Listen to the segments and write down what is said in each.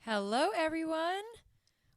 Hello, everyone.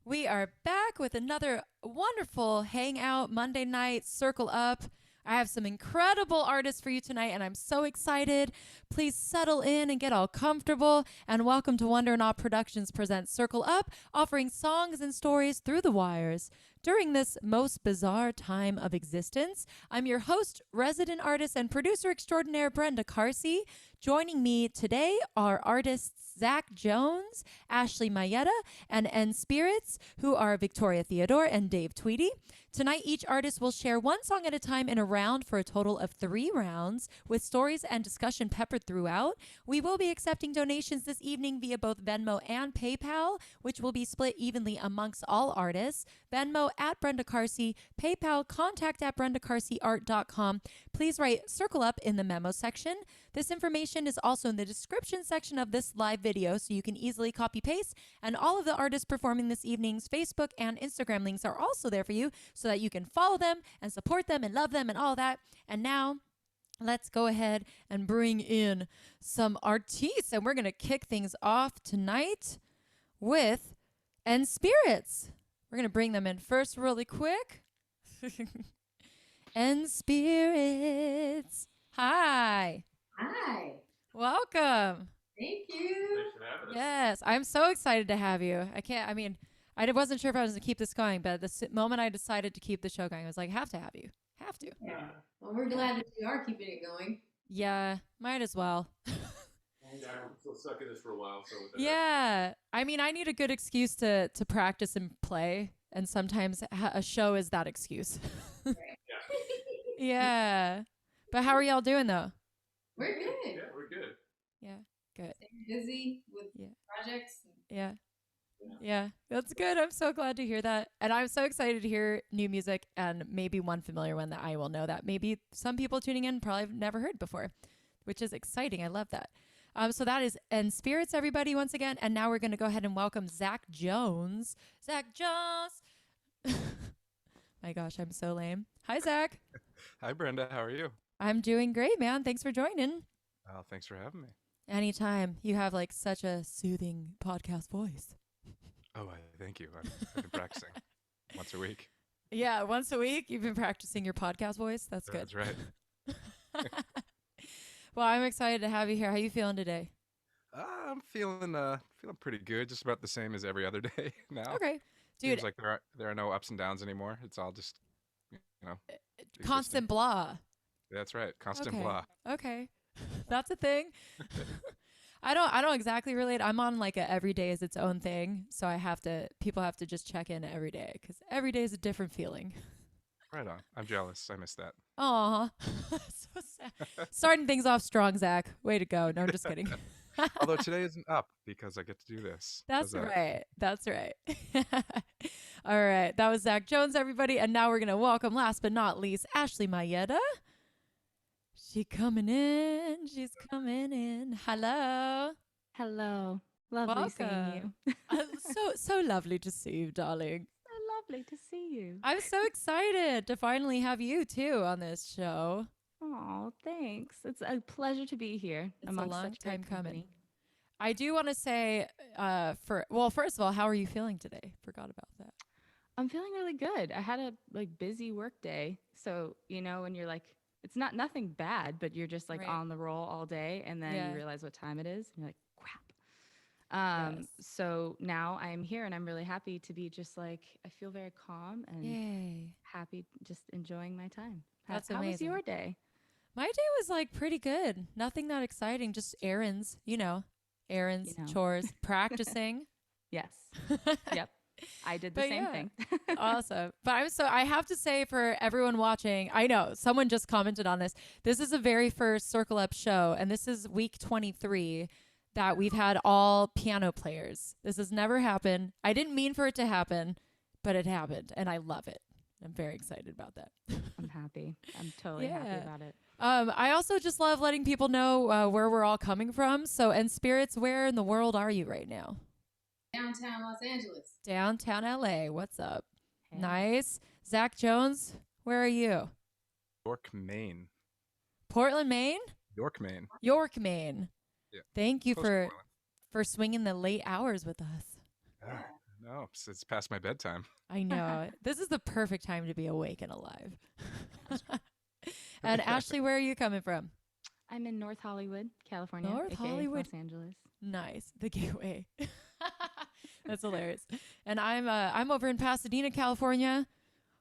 We are back with another wonderful Hangout Monday night Circle Up. I have some incredible artists for you tonight, and I'm so excited. Please settle in and get all comfortable. And welcome to Wonder Not Productions presents Circle Up, offering songs and stories through the wires. During this most bizarre time of existence, I'm your host, resident artist, and producer extraordinaire, Brenda Carsey. Joining me today are artists Zach Jones, Ashley Maietta, and EnSPirits, who are Victoria Theodore and Dave Tweedy. Tonight, each artist will share one song at a time in a round for a total of 3 rounds, with stories and discussion peppered throughout. We will be accepting donations this evening via both Venmo and PayPal, which will be split evenly amongst all artists. Venmo at Brenda Carsey, PayPal contact at BrendaCarseyArt.com. Please write Circle Up in the memo section. This information is also in the description section of this live video, so you can easily copy paste. And all of the artists performing this evening's Facebook and Instagram links are also there for you, so that you can follow them and support them and love them and all that. And now, let's go ahead and bring in some artists. And we're going to kick things off tonight with EnSPirits. We're going to bring them in first really quick. EnSPirits. Hi. Hi. Welcome. Thank you. Thanks for having us. Yes, I'm so excited to have you. I wasn't sure if I was going to keep this going, but the moment I decided to keep the show going, I was like, have to have you. Have to. Yeah. Well, we're glad that you are keeping it going. Yeah, might as well. Yeah, I'm still stuck in this for a while. So Yeah. I need a good excuse to practice and play. And sometimes a show is that excuse. Right. Yeah. Yeah. But how are y'all doing, though? We're good. Yeah, we're good. Yeah. Good. Staying busy with projects. Yeah. Yeah, that's good. I'm so glad to hear that. And I'm so excited to hear new music and maybe one familiar one that I will know that maybe some people tuning in probably have never heard before, which is exciting. I love that. So that is EnSPirits, everybody, once again. And now we're going to go ahead and welcome Zach Jones. Zach Jones. My gosh, I'm so lame. Hi, Zach. Hi, Brenda. How are you? I'm doing great, man. Thanks for joining. Thanks for having me. Anytime. You have like such a soothing podcast voice. Oh, thank you. I've been practicing once a week. Yeah, once a week. You've been practicing your podcast voice. That's good. That's right. Well, I'm excited to have you here. How you feeling today? I'm feeling pretty good. Just about the same as every other day now. Okay, dude. Seems like there are no ups and downs anymore. It's all just existing. Constant blah. That's right. Constant Okay. blah. Okay, that's a thing. I don't exactly relate. I'm on like a every day is its own thing, so people have to just check in every day because every day is a different feeling. Right on. I'm jealous. I missed that. Aw, so sad. Starting things off strong, Zach. Way to go. No, I'm just kidding. Although today isn't up because I get to do this. That's right. That's right. All right. That was Zach Jones, everybody. And now we're going to welcome, last but not least, Ashley Maietta. She's coming in. Hello. Hello. Lovely seeing you. So lovely to see you, darling. So lovely to see you. I'm so excited to finally have you, too, on this show. Oh, thanks. It's a pleasure to be here. It's a amongst long such great time coming. company. I do want to say, first of all, how are you feeling today? Forgot about that. I'm feeling really good. I had a busy work day. So, when you're like, it's nothing bad, but you're just like Right. on the roll all day. And then Yeah. you realize what time it is. And you're like, crap. Yes. So now I'm here and I'm really happy to be just like, I feel very calm and Yay. happy, just enjoying my time. That's How was amazing. your day? My day was like pretty good. Nothing that exciting, just errands, errands, chores, practicing. Yes. Yep. I did the But same yeah. thing. Awesome. But I have to say for everyone watching, I know someone just commented on this. This is the very first Circle Up show, and this is week 23 that we've had all piano players. This has never happened. I didn't mean for it to happen, but it happened, and I love it. I'm very excited about that. I'm happy. I'm totally happy about it. I also just love letting people know where we're all coming from. So, EnSPirits, where in the world are you right now? Downtown Los Angeles. Downtown LA. What's up? Hey. Nice. Zach Jones, where are you? York, Maine. Portland, Maine? York, Maine. York, Maine. Yeah. Thank you Close to Portland. for swinging the late hours with us. No, it's past my bedtime. I know. This is the perfect time to be awake and alive. And Ashley, where are you coming from? I'm in North Hollywood, California. North aka Hollywood. Los Angeles. Nice. The gateway. That's hilarious. And I'm over in Pasadena, California.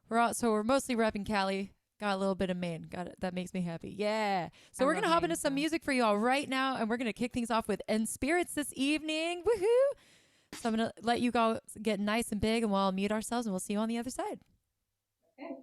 We're mostly repping Cali. Got a little bit of Maine. Got it. That makes me happy. Yeah. So we're going to hop into some music for you all right now, and we're going to kick things off with EnSPirits this evening. Woohoo! So I'm going to let you guys get nice and big, and we'll all mute ourselves, and we'll see you on the other side. Okay.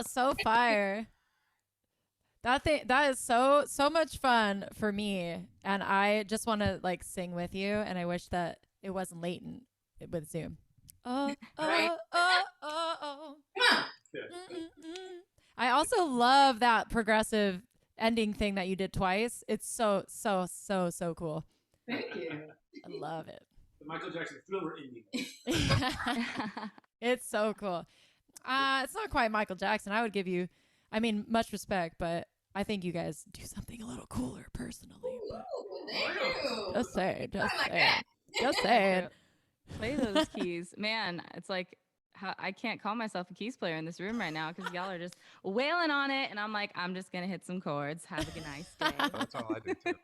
So fire. That is so much fun for me, and I just want to like sing with you, and I wish that it wasn't latent with Zoom. Oh. Come on. I also love that progressive ending thing that you did twice. It's so cool. Thank you. I love it. The Michael Jackson Thriller ending. It's so cool. It's not quite Michael Jackson. I would give you, much respect, but I think you guys do something a little cooler personally. Ooh, thank you. Just saying. that. Just saying. Play those keys. Man, it's like I can't call myself a keys player in this room right now because y'all are just wailing on it. And I'm like, I'm just going to hit some chords. Have a nice day. That's all I do too.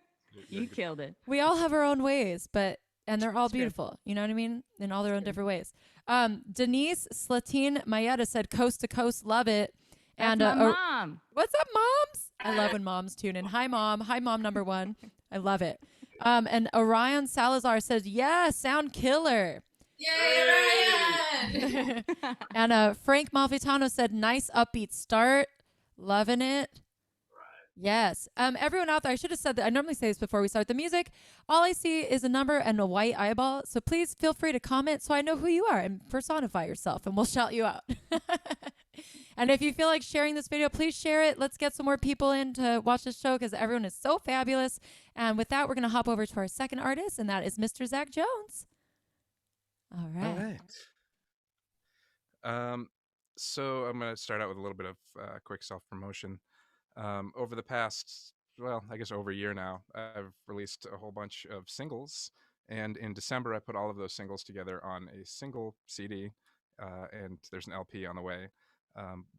You killed it. We all have our own ways, but and they're all That's good. beautiful. You know what I mean? In all their own different ways. Denise Slatine Maietta said, "Coast to coast, love it." That's And my mom. what's up, moms? I love when moms tune in. Hi, mom. Hi, mom number one. I love it. And Orion Salazar says, "Yeah, sound killer." Yay, Ryan! And Frank Malfitano said, "Nice upbeat start. Loving it." Yes. Everyone out there, I should have said that. I normally say this before we start the music. All I see is a number and a white eyeball. So please feel free to comment so I know who you are and personify yourself, and we'll shout you out. And if you feel like sharing this video, please share it. Let's get some more people in to watch this show because everyone is so fabulous. And with that, we're going to hop over to our second artist, and that is Mr. Zach Jones. All right. All right. So I'm going to start out with a little bit of quick self-promotion. Over the past, well, I guess over a year now, I've released a whole bunch of singles. And in December, I put all of those singles together on a single CD. And there's an LP on the way,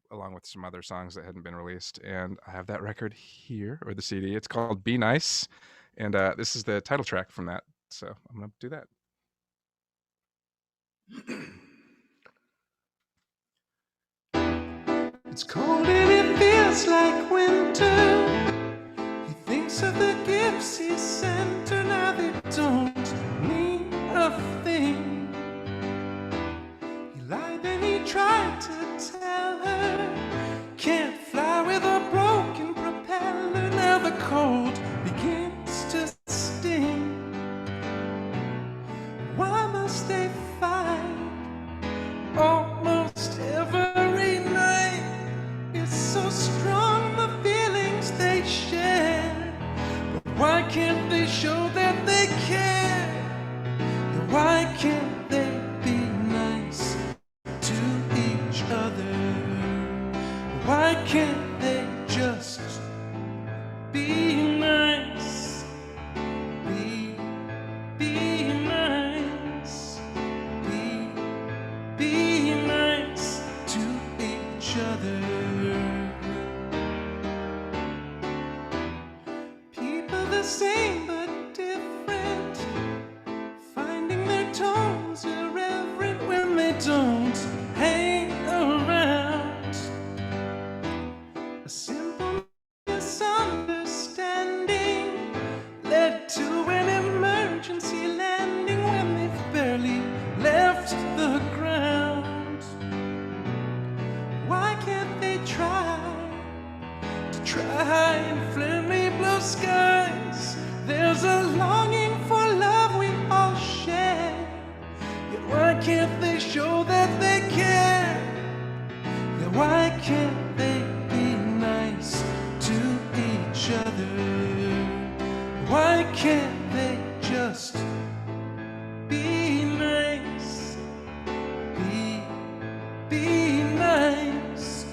along with some other songs that hadn't been released. And I have that record here, or the CD. It's called Be Nice. And this is the title track from that. So I'm going to do that. It's cold and it feels like winter. He thinks of the gifts he sent her. Now they don't mean a thing. He lied and he tried to tell her. Can't fly with a broken propeller. Now the cold begins to sting. Why must they fight almost every night? It's so strong, the feelings they share. But why can't they show that they care? And why can't they be nice to each other? Why can't they just be nice? Be nice. Be nice to each other. People the same but different, finding their tones irreverent when they don't hang around. A simple misunderstanding led to an emergency landing when they've barely left the ground. Why can't they try and friendly blue skies? There's a longing for love we all share. Yet why can't they show that they care? Yet why can't they be nice to each other? Why can't they just be nice? Be nice.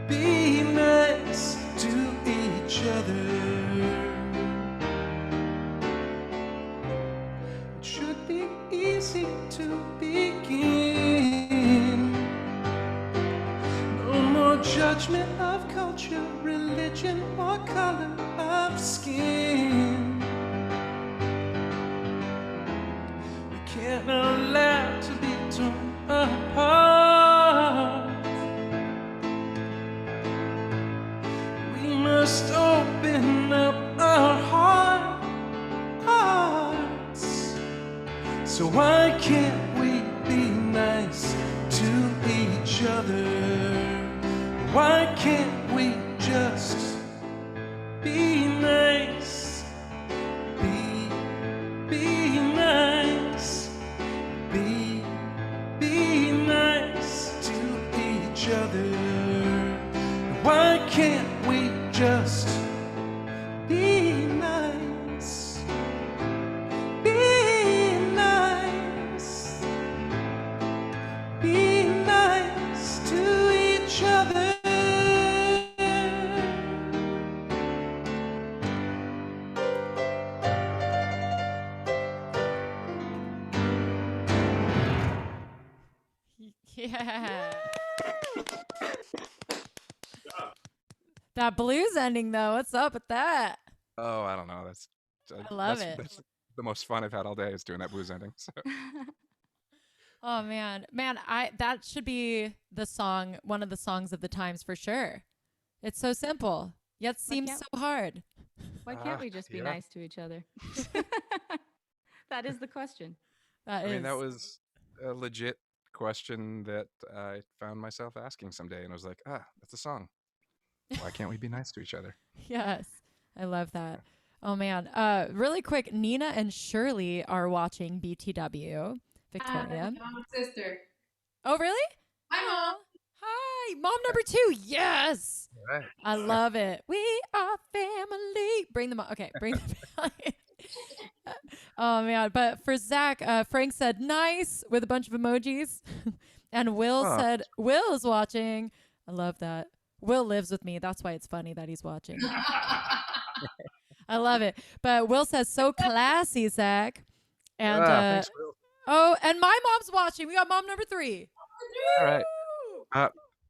Be nice to each other. It should be easy to begin. No more judgment of culture, religion, or color of skin. We can't allow to be torn apart. We must open up our hearts. So why can't we be nice to each other? Why can't we just be nice? Be nice. Be nice to each other. Why can't we just be nice? Be nice. Be nice to each other. Yeah. That blues ending, though. What's up with that? Oh, I don't know. I love it. the most fun I've had all day is doing that blues ending. So Oh man, that should be the song, one of the songs of the times for sure. It's so simple, yet seems can't- so hard. Why can't we just be yeah. nice to each other? That is the question. That I mean, that is- was a legit question that I found myself asking someday, and I was like, that's a song. Why can't we be nice to each other? Yes, I love that. Oh man, really quick, Nina and Shirley are watching BTW. Victoria. My mom's sister. Oh really? Hi, Mom. Hi, mom number 2. Yes. Right. I love it. We are family. Bring them up. Okay, bring them family. Oh man, but for Zach, Frank said nice with a bunch of emojis, and Will said Will is watching. I love that. Will lives with me. That's why it's funny that he's watching. I love it. But Will says so classy, Zach, and Thanks, Will. oh, and my mom's watching. We got mom number 3. All right.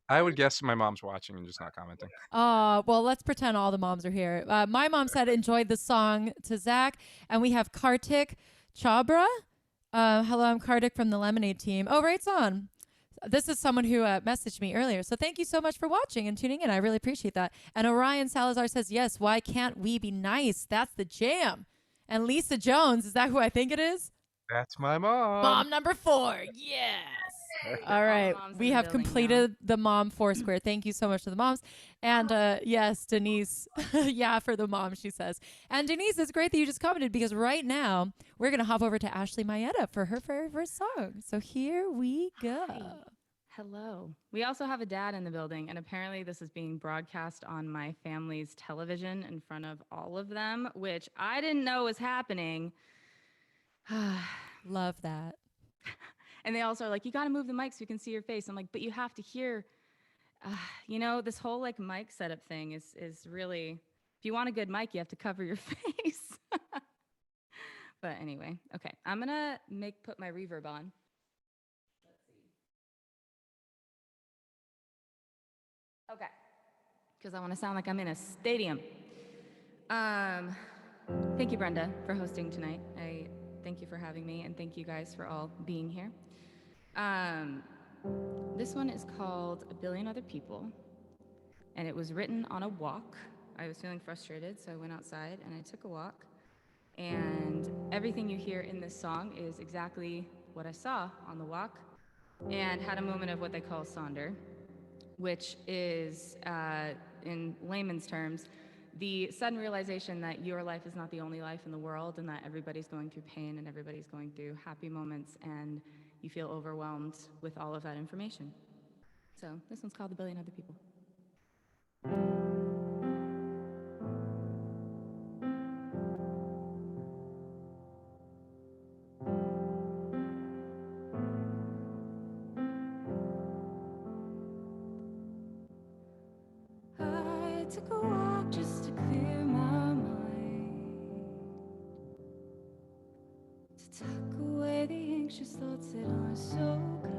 I would guess my mom's watching and just not commenting. Well, let's pretend all the moms are here. My mom said enjoyed the song to Zach, and we have Kartik Chabra. Hello, I'm Kartik from the Lemonade team. Oh, right on. This is someone who messaged me earlier. So thank you so much for watching and tuning in. I really appreciate that. And Orion Salazar says, yes, why can't we be nice? That's the jam. And Lisa Jones, is that who I think it is? That's my mom. Mom number 4. Yes. All right. moms in We the have building now. completed the mom Foursquare. Thank you so much to the moms. And yes, Denise. Yeah, for the mom, she says. And Denise, it's great that you just commented because right now we're going to hop over to Ashley Maietta for her very first song. So here we go. Hi. Hello. We also have a dad in the building, and apparently this is being broadcast on my family's television in front of all of them, which I didn't know was happening. Love that. And they also are like, you got to move the mic so we can see your face. I'm like, but you have to hear, this whole like mic setup thing is really, if you want a good mic, you have to cover your face. But anyway, okay. I'm going to put my reverb on. Okay, because I want to sound like I'm in a stadium. Thank you, Brenda, for hosting tonight. I thank you for having me, and thank you guys for all being here. This one is called A Billion Other People, and it was written on a walk. I was feeling frustrated, so I went outside and I took a walk. And everything you hear in this song is exactly what I saw on the walk, and had a moment of what they call sonder, which is, in layman's terms, the sudden realization that your life is not the only life in the world and that everybody's going through pain and everybody's going through happy moments, and you feel overwhelmed with all of that information. So this one's called A Billion Other People. I took a walk just to clear my mind, to tuck away the anxious thoughts that aren't so kind.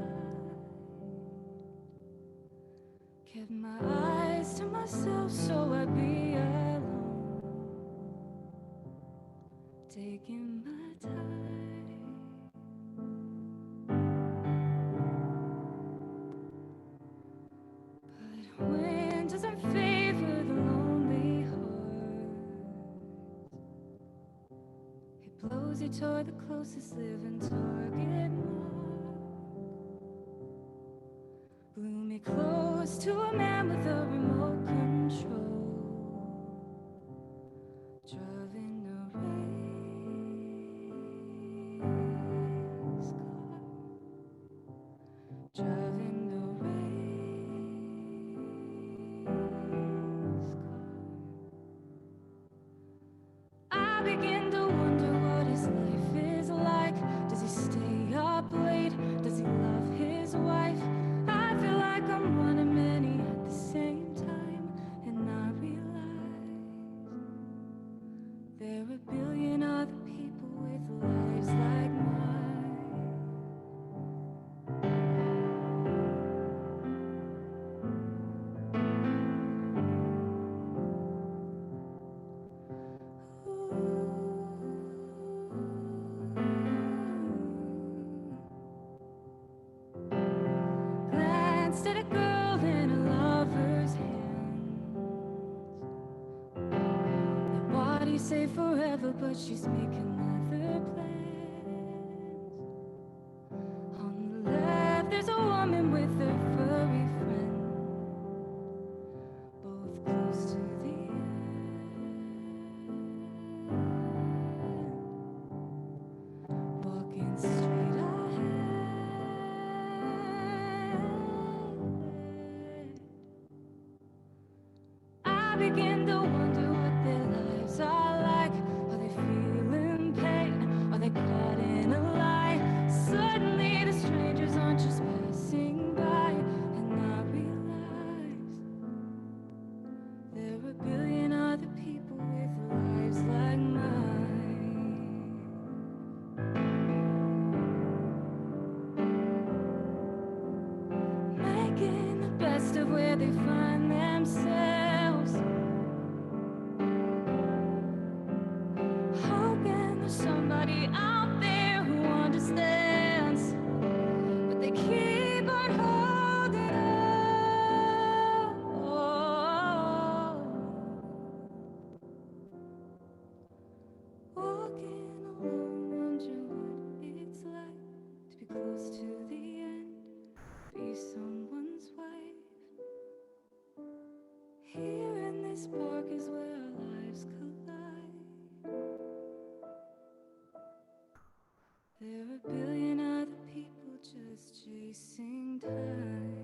Kept my eyes to myself so I'd be alone, taking my time. But wind doesn't favor the lonely heart. It blows you toward the closest living target mark. Blew me close to a man with a remote control, driving a race car, driving a I begin to wonder what his life is like. Does he stay up late? Does he love his wife? I feel like I'm running many at the same time. afoot, but she's making other plans. On the left, there's a woman with her furry friend, both close to the end, walking straight ahead. I begin to wonder what their lives are like. Are they feeling pain? Are they caught in a lie? Suddenly the strangers aren't just passing by, and I realize there are a billion other people with lives like mine, making the best of where they find themselves, hoping there's somebody out there who understands, but they keep on holding on. Walking alone, wondering what it's like to be close to the end, be someone's wife. Here in this park is where our lives collide. There are a billion other people just chasing time.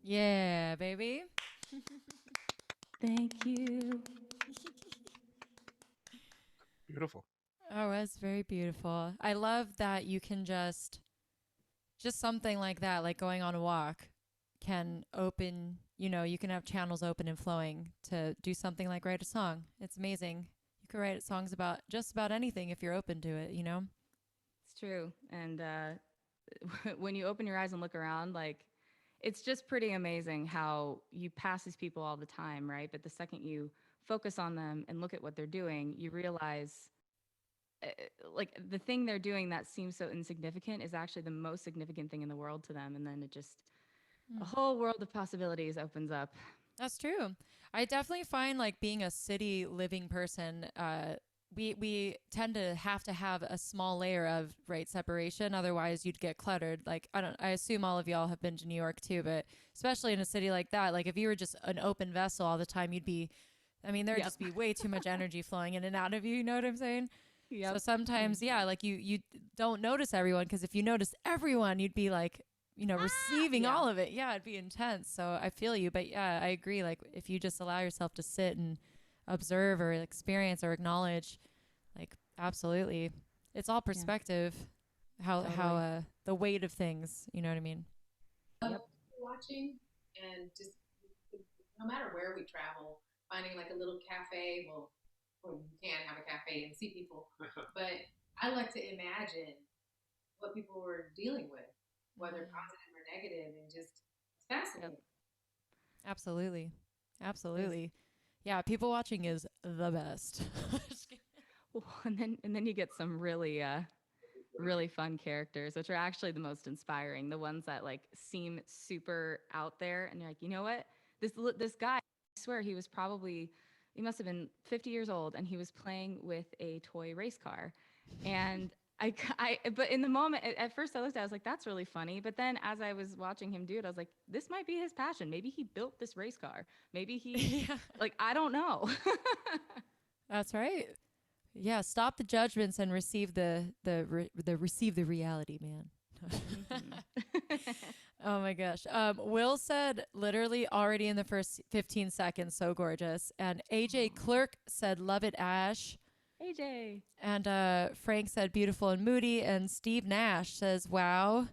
Yeah, baby. Thank you. Beautiful. Oh, it's very beautiful. I love that you can just something like that, like going on a walk, can open, you can have channels open and flowing to do something like write a song. It's amazing. You could write songs about just about anything if you're open to it, It's true. And when you open your eyes and look around, like, it's just pretty amazing how you pass these people all the time, right? But the second you focus on them and look at what they're doing, you realize like the thing they're doing that seems so insignificant is actually the most significant thing in the world to them. And then it just, a whole world of possibilities opens up. That's true. I definitely find like being a city living person, we tend to have a small layer of separation. Otherwise you'd get cluttered. Like, I assume all of y'all have been to New York too, but especially in a city like that, like if you were just an open vessel all the time, there'd just be way too much energy flowing in and out of you. You know what I'm saying? Yep. So sometimes, like you don't notice everyone, because if you notice everyone, you'd be like, receiving all of it. Yeah, it'd be intense. So I feel you. But yeah, I agree. Like if you just allow yourself to sit and observe or experience or acknowledge, like absolutely. It's all perspective, how the weight of things, you know what I mean? Watching, and just no matter where we travel, finding like a little cafe, well you can have a cafe and see people, but I like to imagine what people were dealing with, whether positive or negative, and just it's fascinating. Absolutely. Yeah, people watching is the best. Well, and then you get some really really fun characters, which are actually the most inspiring, the ones that like seem super out there, and you're like, you know what, this guy, I swear he must have been 50 years old, and he was playing with a toy race car. And but in the moment, at first I looked at it, I was like, that's really funny. But then as I was watching him do it, I was like, this might be his passion. Maybe he built this race car. Maybe he, like, I don't know. That's right. Yeah, stop the judgments and receive the reality, man. Oh my gosh. Will said literally already in the first 15 seconds, so gorgeous. And AJ Clerk said, love it, Ash. AJ. And Frank said, beautiful and moody. And Steve Nash says, wow.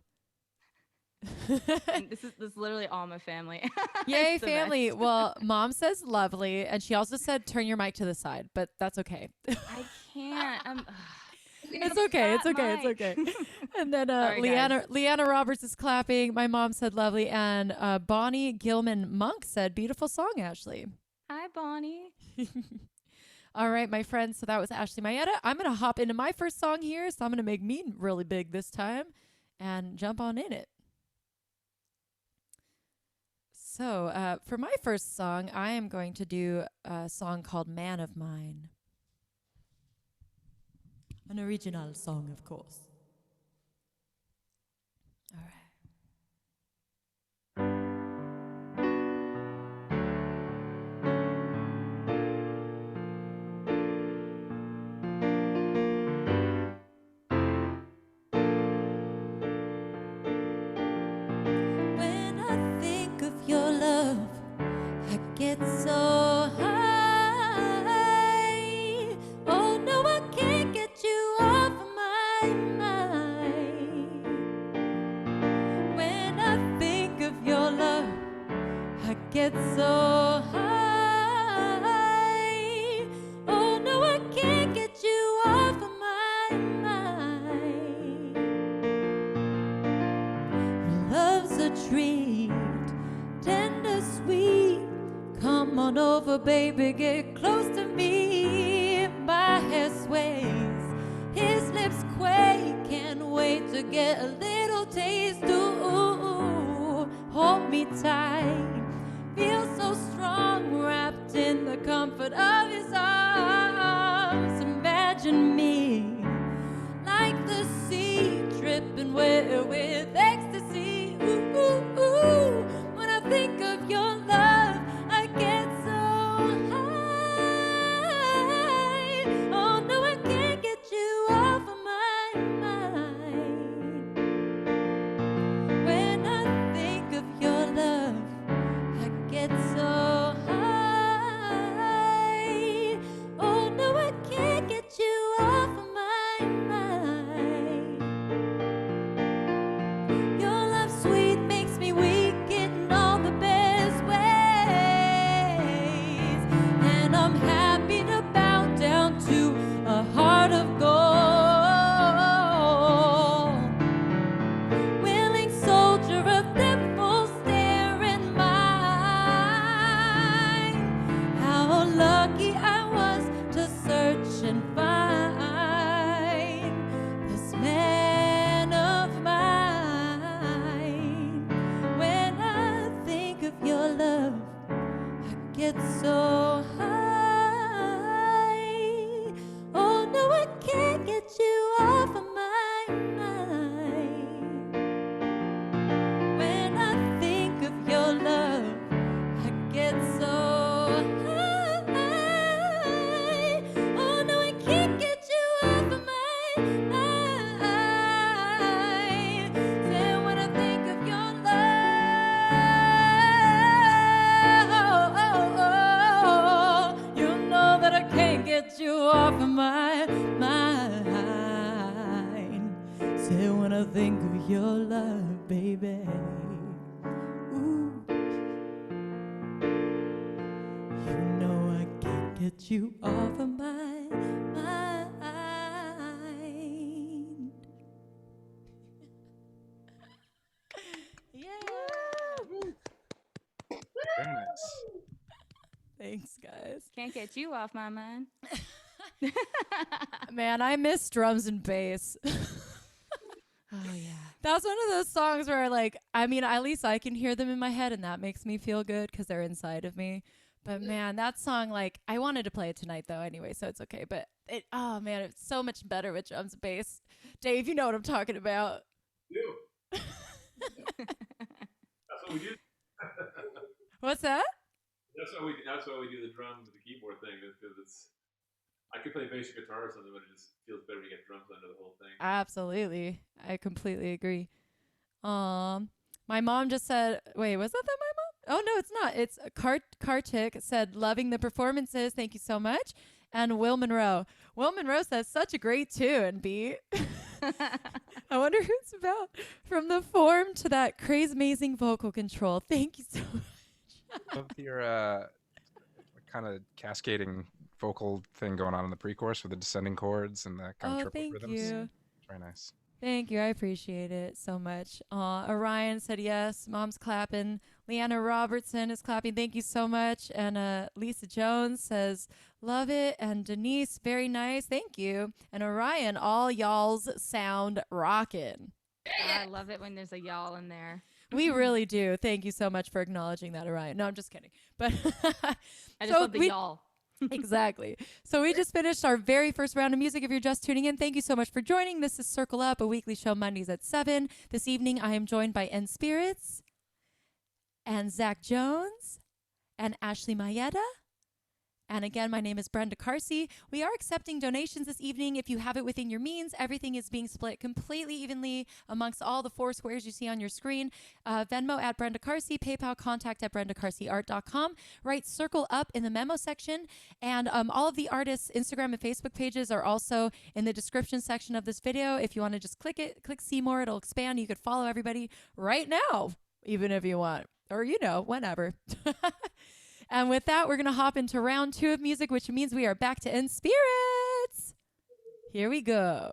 And this is literally all my family. Yay, family. Well, Mom says lovely. And she also said, turn your mic to the side, but that's okay. I can't. It's okay. And then Sorry, Leanna Roberts is clapping. My mom said lovely. And Bonnie Gilman Monk said, beautiful song, Ashley. Hi, Bonnie. All right, my friends. So that was Ashley Maietta. I'm going to hop into my first song here. So I'm going to make me really big this time and jump on in it. So for my first song, I am going to do a song called Man of Mine. An original song, of course. All right. When I think of your love, I get so high. Oh no, I can't get you off of my mind. When I think of your love, I get so high. Oh no, I can't get you off of my mind. Love's a treat, tender, sweet. Come on over, baby, get close to me. My hair sways, his lips quake. Can't wait to get a little taste. Ooh, hold me tight. Feel so strong, wrapped in the comfort of his arms. Imagine me like the sea, dripping wet with ecstasy. Ooh, ooh, ooh. When I think of your love, I get so high. Oh no, I can't get you off of my mind. When I think of your love, I get so high. Oh no, I can't get you off of my mind. Your love sweet makes me weak in all the best ways. And I'm happy to bow down to a heart of gold. Willing soldier of them full stare in mine. How lucky I was to search and find this man of mine. When I think of your love, I get so high. Oh no, I can't get you off of my mind. When I think of your love, I get so high. Oh no, I can't get you off of my mind. Say when I think of your love, you know that I can't get you off of my mind. Say when I think of your love, baby. Ooh. You know I can't get you off of my mind. Yeah. Very nice. Thanks, guys. Can't get you off my mind. Man, I miss drums and bass. Oh yeah. That's one of those songs where, like, I mean, at least I can hear them in my head, and that makes me feel good because they're inside of me. But man, that song, like, I wanted to play it tonight though, anyway, so it's okay. But oh man, it's so much better with drums and bass. Dave, you know what I'm talking about. Do. That's what we do. What's that? That's why we do the drums and the keyboard thing, because it's. I could play basic guitar or something, but it just feels better to get drums under the whole thing. Absolutely, I completely agree. My mom just said, wait, was that my mom? Oh no, it's not. It's Kartik said, loving the performances. Thank you so much. And Will Monroe. Will Monroe says, such a great tune, B. I wonder who it's about. From the form to that crazy amazing vocal control. Thank you so much. Love your kind of cascading vocal thing going on in the pre-chorus with the descending chords and the kind of Oh, triple thank rhythms. you. Very nice. Thank you. I appreciate it so much. Orion said yes. Mom's clapping. Leanna Robertson is clapping. Thank you so much. And Lisa Jones says, love it. And Denise, very nice. Thank you. And Orion, all y'all's sound rockin'. I love it when there's a y'all in there. We really do. Thank you so much for acknowledging that, Orion. No, I'm just kidding. But I just love the y'all. Exactly. So we just finished our very first round of music. If you're just tuning in, thank you so much for joining. This is Circle Up, a weekly show Mondays at 7. This evening, I am joined by EnSPirits and Zach Jones and Ashley Maietta. And again, my name is Brenda Carsey. We are accepting donations this evening. If you have it within your means, everything is being split completely evenly amongst all the 4 squares you see on your screen. Venmo at Brenda Carsey, PayPal contact at BrendaCarseyArt.com. Write Circle Up in the memo section. And all of the artists' Instagram and Facebook pages are also in the description section of this video. If you want to just click it, click see more, it'll expand. You could follow everybody right now, even if you want, or whenever. And with that, we're going to hop into round 2 of music, which means we are back to EnSPirits. Here we go.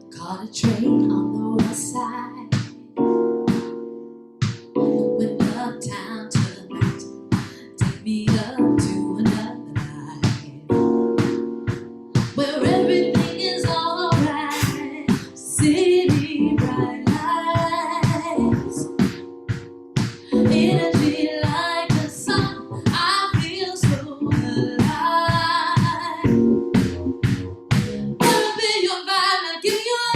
Caught a train on the west side, went uptown to the night, take me up to another life, where everything is alright, city bright lights, energy like the sun, I feel so alive. Wanna be your vibe, give you all.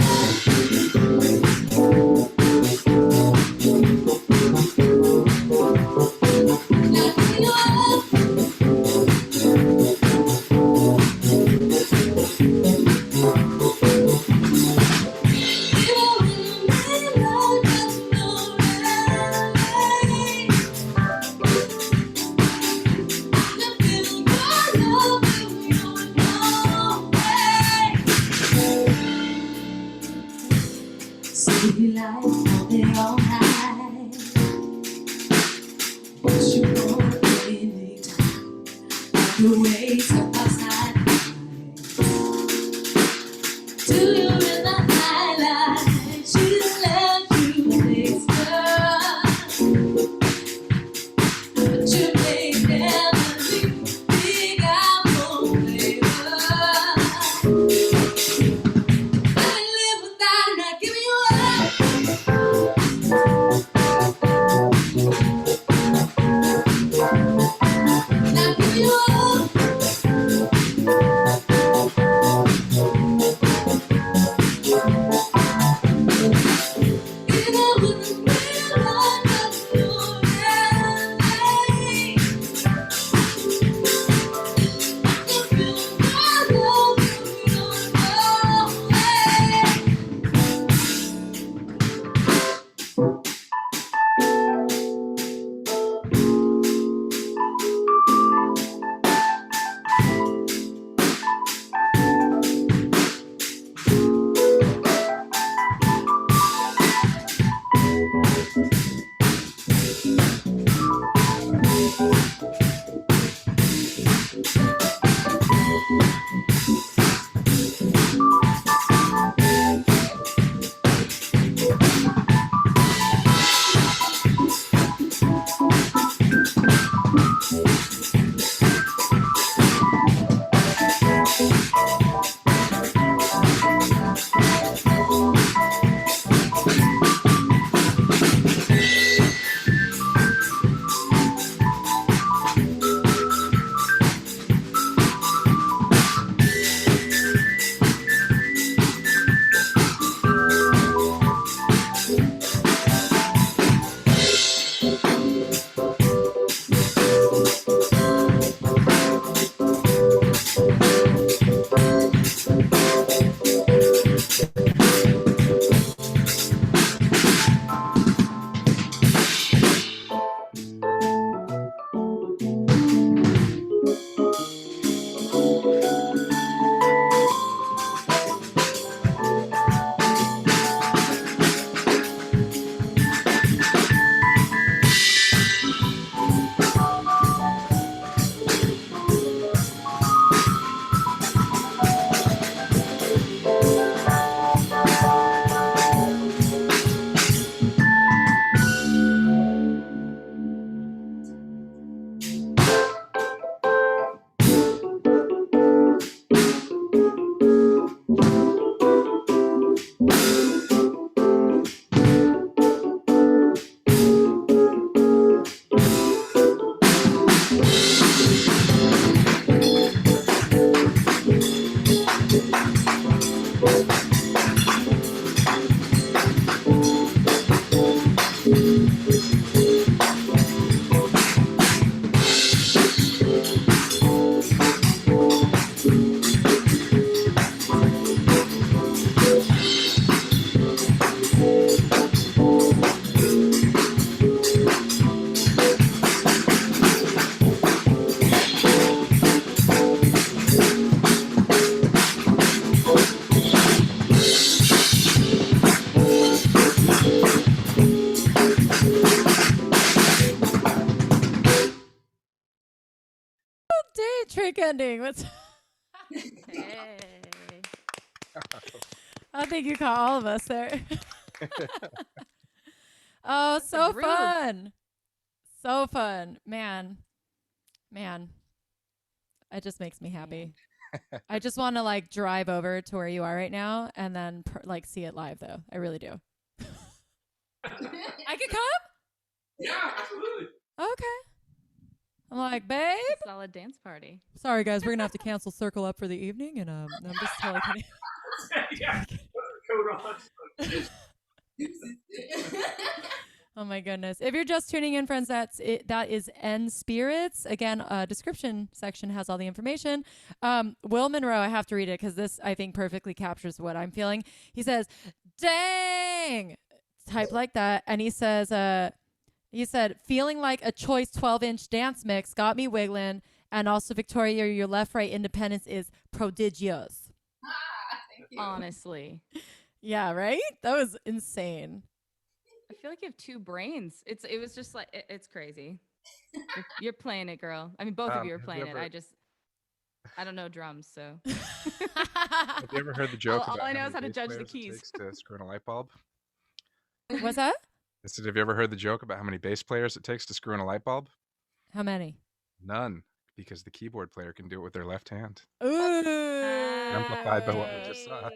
trick ending. What's Hey. I think you caught all of us there. Oh, That's a so groove. fun. So fun. Man. It just makes me happy. I just want to like drive over to where you are right now and then like see it live though. I really do. I could come? Yeah, absolutely. Okay. I'm like, babe. It's a solid dance party. Sorry guys, we're gonna have to cancel Circle Up for the evening, and I'm just totally kidding. Yeah. Put the coat on. Oh my goodness! If you're just tuning in, friends, that's it. That is EnSPirits. Again, description section has all the information. Will Monroe, I have to read it because this I think perfectly captures what I'm feeling. He says, "Dang," type like that, and he says, he said, "Feeling like a choice 12-inch dance mix got me wiggling." And also, Victoria, your left-right independence is prodigious. Thank you. Honestly. Yeah, right? That was insane. I feel like you have two brains. It was just like it's crazy. You're playing it, girl. I mean, both of you are Have you playing it. ever- I don't know drums, so. Have you ever heard the joke All about I know how is how many to bass judge the players it keys. takes to screw in a light bulb? What's that? I said, have you ever heard the joke about how many bass players it takes to screw in a light bulb? How many? None, because the keyboard player can do it with their left hand. Ooh. Amplified by what we just saw.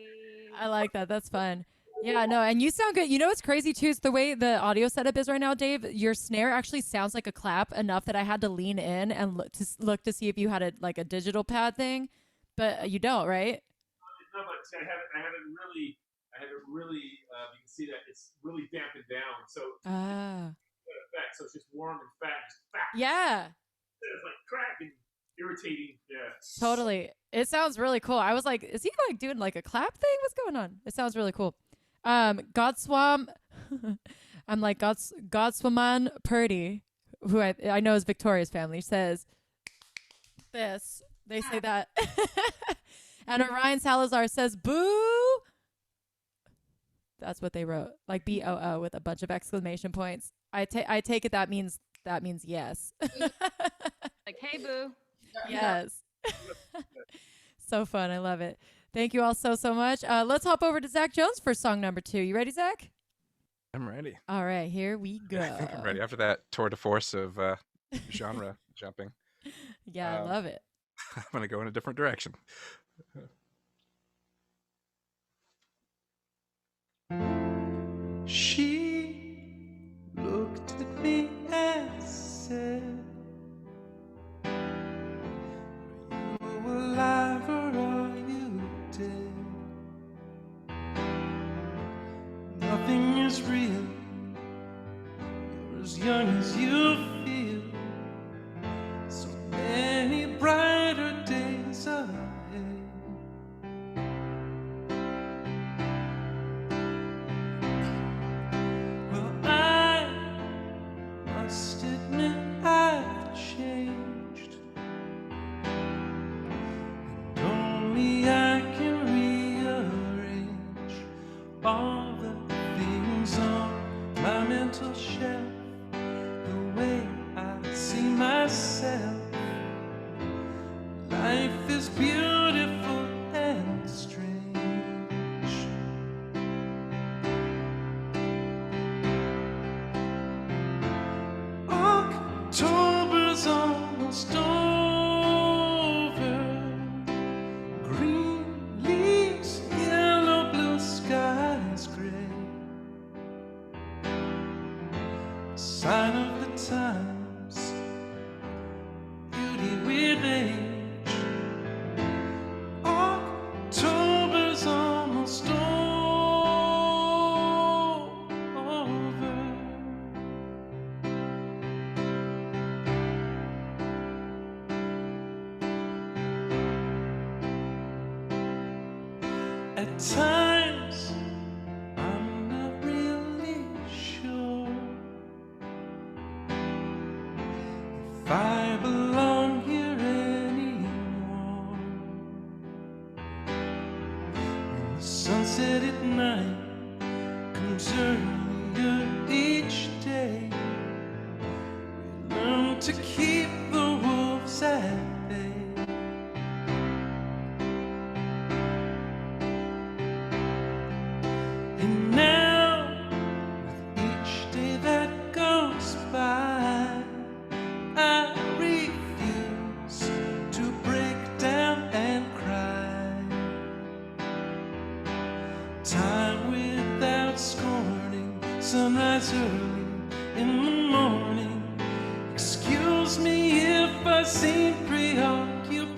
I like that. That's fun. Yeah, no, and you sound good. You know what's crazy too is the way the audio setup is right now, Dave. Your snare actually sounds like a clap enough that I had to lean in and look to see if you had a digital pad thing, but you don't, right? No, but see, I have it really. You can see that it's really dampened down, so Ah. good effect. So it's just warm and fat, just fat. Yeah. It's like crack and irritating. Yeah. Totally. It sounds really cool. I was like, is he like doing like a clap thing? What's going on? It sounds really cool. Godswam I'm like Godswaman Purdy, who I know is Victoria's family, says this. They say that. And Orion Salazar says boo. That's what they wrote. Like BOO with a bunch of exclamation points. I take it that means yes. Like, hey, boo. Yes. So fun. I love it. Thank you all so much. Let's hop over to Zach Jones for song number 2. You ready, Zach? I'm ready. All right, here we go. I think I'm ready. After that tour de force of genre jumping, Yeah, I love it. I'm going to go in a different direction. She looked at me and said, "Are you alive or are you dead? Nothing is real. You're as young as you feel. So many brighter days ahead." Well, I must admit I've changed, and only I can rearrange all the things on my mental shelf, the way I see myself. Life is beautiful and strange. October's almost over. Green leaves, yellow, blue skies, gray. Sign of the times, beauty with age. October's almost over. At times, I'm not really sure if I belong here anymore. When the sunset at night comes earlier each day, we learn to keep the wolves at bay. I seem preoccupied.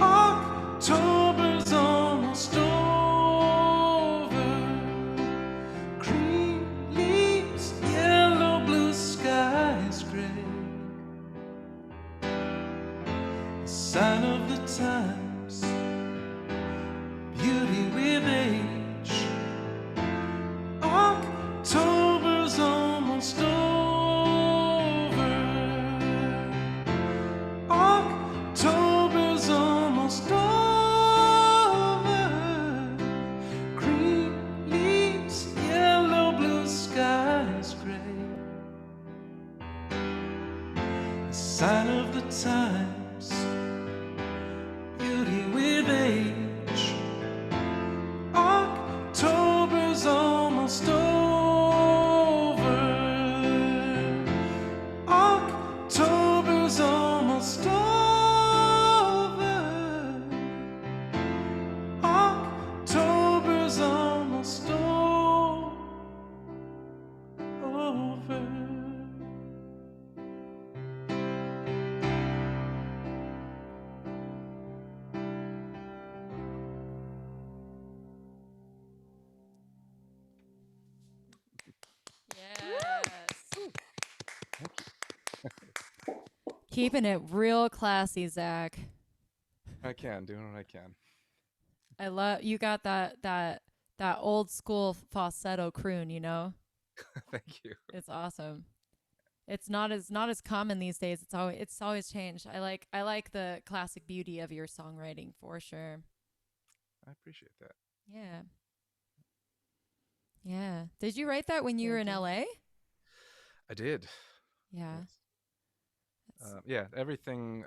October's almost over. Green leaves, yellow, blue skies, gray. A sign of the times, beauty with age. October's almost over. October's almost over. Green leaves, yellow, blue skies, gray. A sign of the times, beauty with age. October's almost over. October's almost over. October's almost over. Yes. Keeping it real classy, Zach. I can, doing what I can. I love you got that old school falsetto croon, you know? Thank you. It's awesome. It's not as common these days. It's always changed. I like the classic beauty of your songwriting for sure. I appreciate that. Yeah. Yeah. Did you write that when you were in LA? I did. Yeah. Yes. Yeah, everything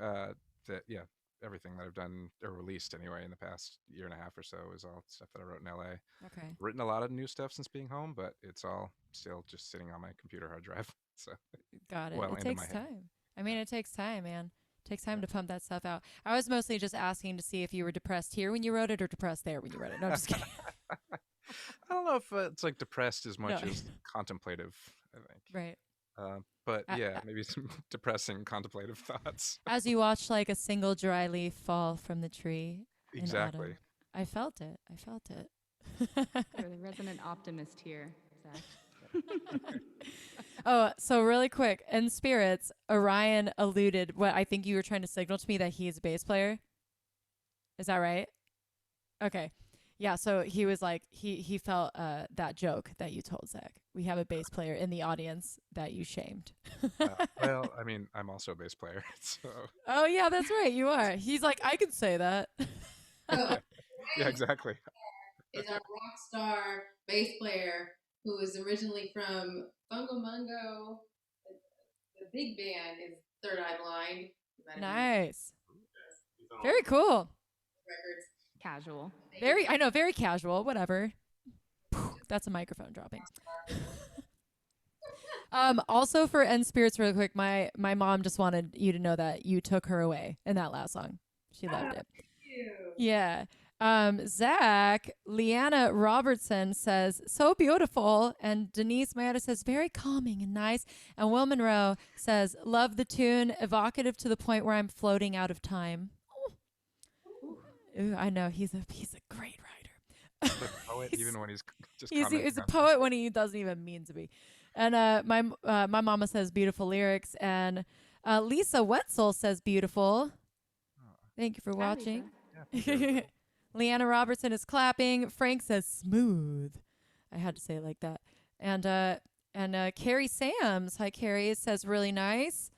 everything that I've done or released anyway in the past year and a half or so is all stuff that I wrote in LA. Okay. Written a lot of new stuff since being home, but it's all still just sitting on my computer hard drive. So Got it. well It into takes my head. time. I mean, it takes time, man. It takes time to pump that stuff out. I was mostly just asking to see if you were depressed here when you wrote it or depressed there when you wrote it. No, I'm just kidding. I don't know if it's like depressed as much No. as contemplative, I think. Right. But I- yeah, maybe some depressing contemplative thoughts. As you watch like a single dry leaf fall from the tree. in Exactly. autumn. I felt it. I felt it. You're the resident optimist here, Zach. Oh, so really quick, EnSPirits, Orion alluded what I think you were trying to signal to me that he's a bass player. Is that right? Okay. Yeah, so he was like he felt that joke that you told Zach. We have a bass player in the audience that you shamed. Well, I mean, I'm also a bass player, so Oh yeah, that's right. You are. He's like, I can say that. So, yeah, exactly. is our rock star bass player who is originally from Fungo Mungo. The big band is Third Eye Blind. Nice. He's on Very cool. Records. Casual. Very casual. Whatever. That's a microphone dropping. Also for EnSPirits, really quick, my mom just wanted you to know that you took her away in that last song. She loved it. Yeah. Zach, Leanna Robertson says, so beautiful. And Denise Maietta says, very calming and nice. And Will Monroe says, love the tune, evocative to the point where I'm floating out of time. Ooh, I know. He's a great writer. He's a poet, even when he's just He's commenting a on poet when he doesn't even mean to be. And my mama says beautiful lyrics. And Lisa Wetzel says beautiful. Thank you for Hi, watching. Lisa. Leanna Robertson is clapping. Frank says smooth. I had to say it like that. And Carrie Sams, hi Carrie, says really nice.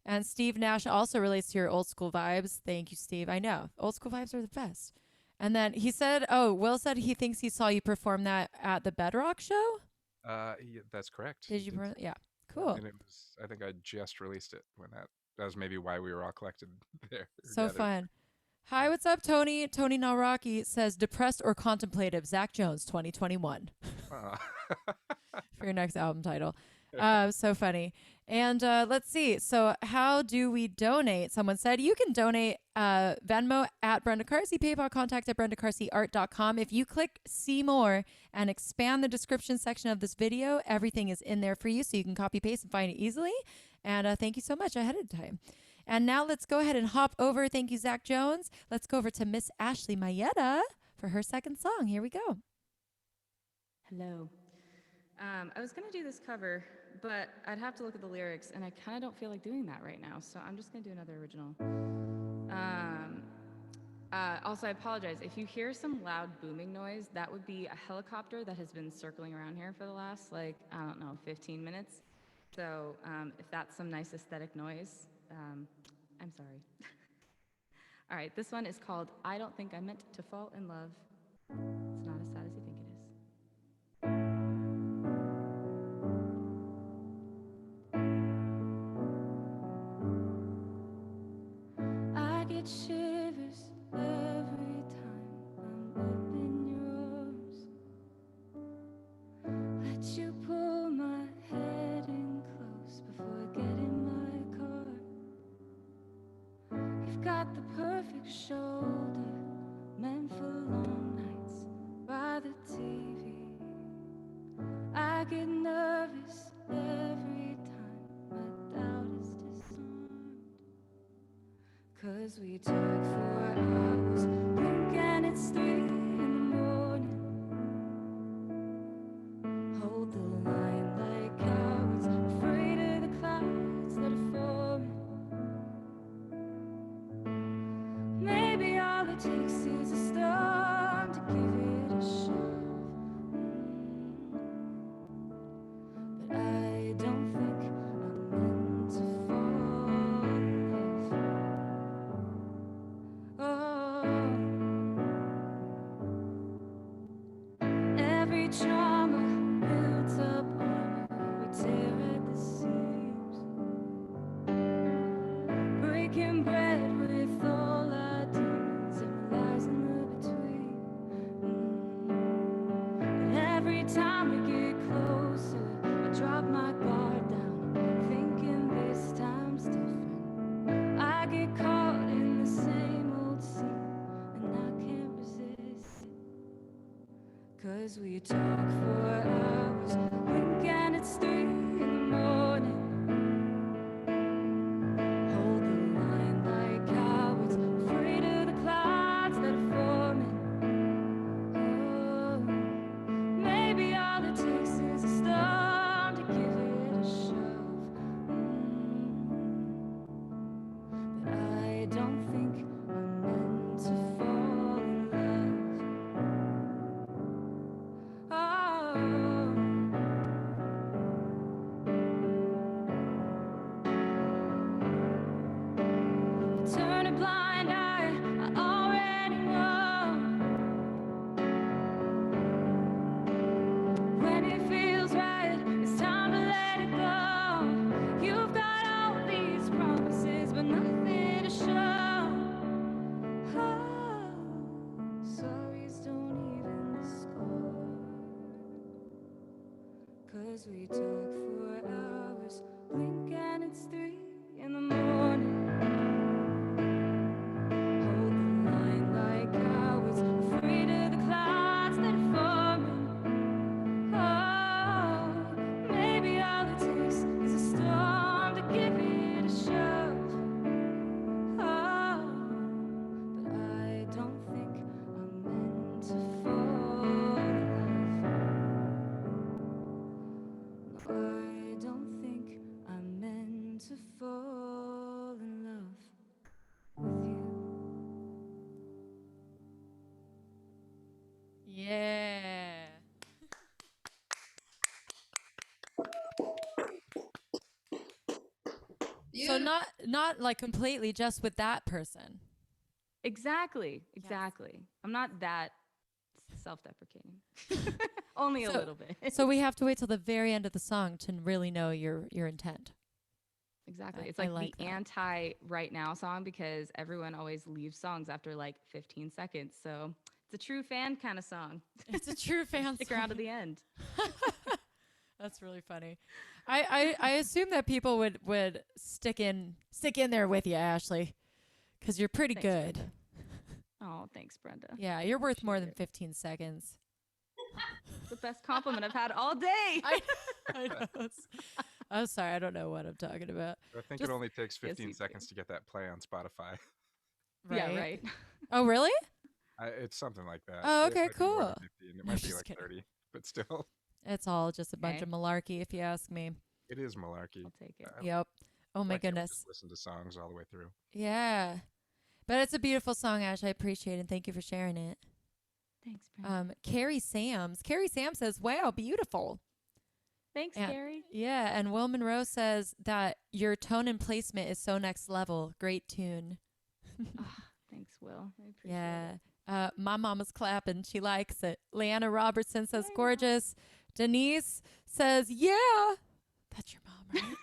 And Steve Nash also relates to your old school vibes. Thank you, Steve. I know. Old school vibes are the best. And then he said, Will said he thinks he saw you perform that at the Bedrock show. Yeah, that's correct. Did you? Yeah. Cool. And it was, I think I just released it when that was maybe why we were all collected there. So together. fun. Hi, what's up, Tony? Tony Nalraki says depressed or contemplative. Zach Jones, 2021. For your next album title. So funny. And let's see. So, how do we donate? Someone said you can donate Venmo at Brenda Carsey, PayPal contact at BrendaCarseyArt.com. If you click see more and expand the description section of this video, everything is in there for you so you can copy paste and find it easily. And thank you so much ahead of time. And now let's go ahead and hop over. Thank you, Zach Jones. Let's go over to Miss Ashley Maietta for her second song. Here we go. Hello. I was going to do this cover, but I'd have to look at the lyrics, and I kind of don't feel like doing that right now, so I'm just going to do another original. Also, I apologize. If you hear some loud booming noise, that would be a helicopter that has been circling around here for the last, 15 minutes. So if that's some nice aesthetic noise, I'm sorry. All right, this one is called I Don't Think I Meant to Fall in Love. It's not as sad as you think it is. I get shivers every time I'm up in your arms. Let you pull my head in close before I get in my car. You've got the perfect shoulder, meant for long nights by the TV. I get nervous every time my doubt is disarmed. 'Cause we talk for hours, blink and it's 3 in the morning. Hold the line like cowards, afraid of the clouds that are forming. Maybe all it takes is a storm to give it a shove. But I don't think I'm meant to fall in love. Oh, every trauma builds up armor, we tear at the seams, breaking bread with all our demons and lies in the between. But every time we get closer, I drop my guard down, thinking this time's different. I get caught in the same old scene, and I can't resist it. 'Cause we talk for hours, blink and it's 3 in the morning. Hold the line like cowards, afraid of the clouds that are forming. Oh, maybe all it takes is a storm to give it a shove. But I don't think I'm meant to fall in love. Oh, turn a blind eye, I already know. When it feels right, it's time to let it go. You've got all these promises, but nothing to show. Oh, sorries don't even score. 'Cause we talk for hours, blink and it's 3 in the morning. Hold the line like cowards, afraid of the clouds that are forming. Oh, maybe all it takes is a storm to give it a shove. Oh, but I don't think I'm meant to fall in love. No, I don't think I'm meant to fall in love with you. Yeah. So not like completely just with that person. Exactly. I'm not that self-deprecating. Only a little bit. So we have to wait till the very end of the song to really know your intent. Exactly. It's I like like the that. anti right now song, because everyone always leaves songs after like 15 seconds. So it's a true fan kind of song. It's a true fan Stick song. around to the end. That's really funny. I assume that people would stick in there with you, Ashley, because you're pretty Thanks, good. Brenda. Oh, thanks, Brenda. Yeah, you're worth more than Appreciate 15 seconds. It's the best compliment I've had all day. I know. I'm sorry, I don't know what I'm talking about. I think Just- it only takes Yes, 15 you seconds to get that play on Spotify. Right? Yeah, right. Oh, really? It's something like that. Oh, It okay, might be more than cool. 15. It No, might be just like kidding. 30, but still, It's all just a bunch Okay. of malarkey, if you ask me. it is malarkey. I'll take it. Yep. Oh my Why can't we goodness. just listen to songs all the way through. Yeah. But it's a beautiful song, Ash. I appreciate it. And thank you for sharing it. Thanks, Brenda. Carrie Sams says, wow, beautiful. Thanks, and- Gary. Yeah. And Will Monroe says that your tone and placement is so next level. Great tune. Thanks, Will. I appreciate Yeah. it. My mama's clapping. She likes it. Leanna Robertson says, Yay, Mom. gorgeous. Denise says, yeah. That's your mom, right?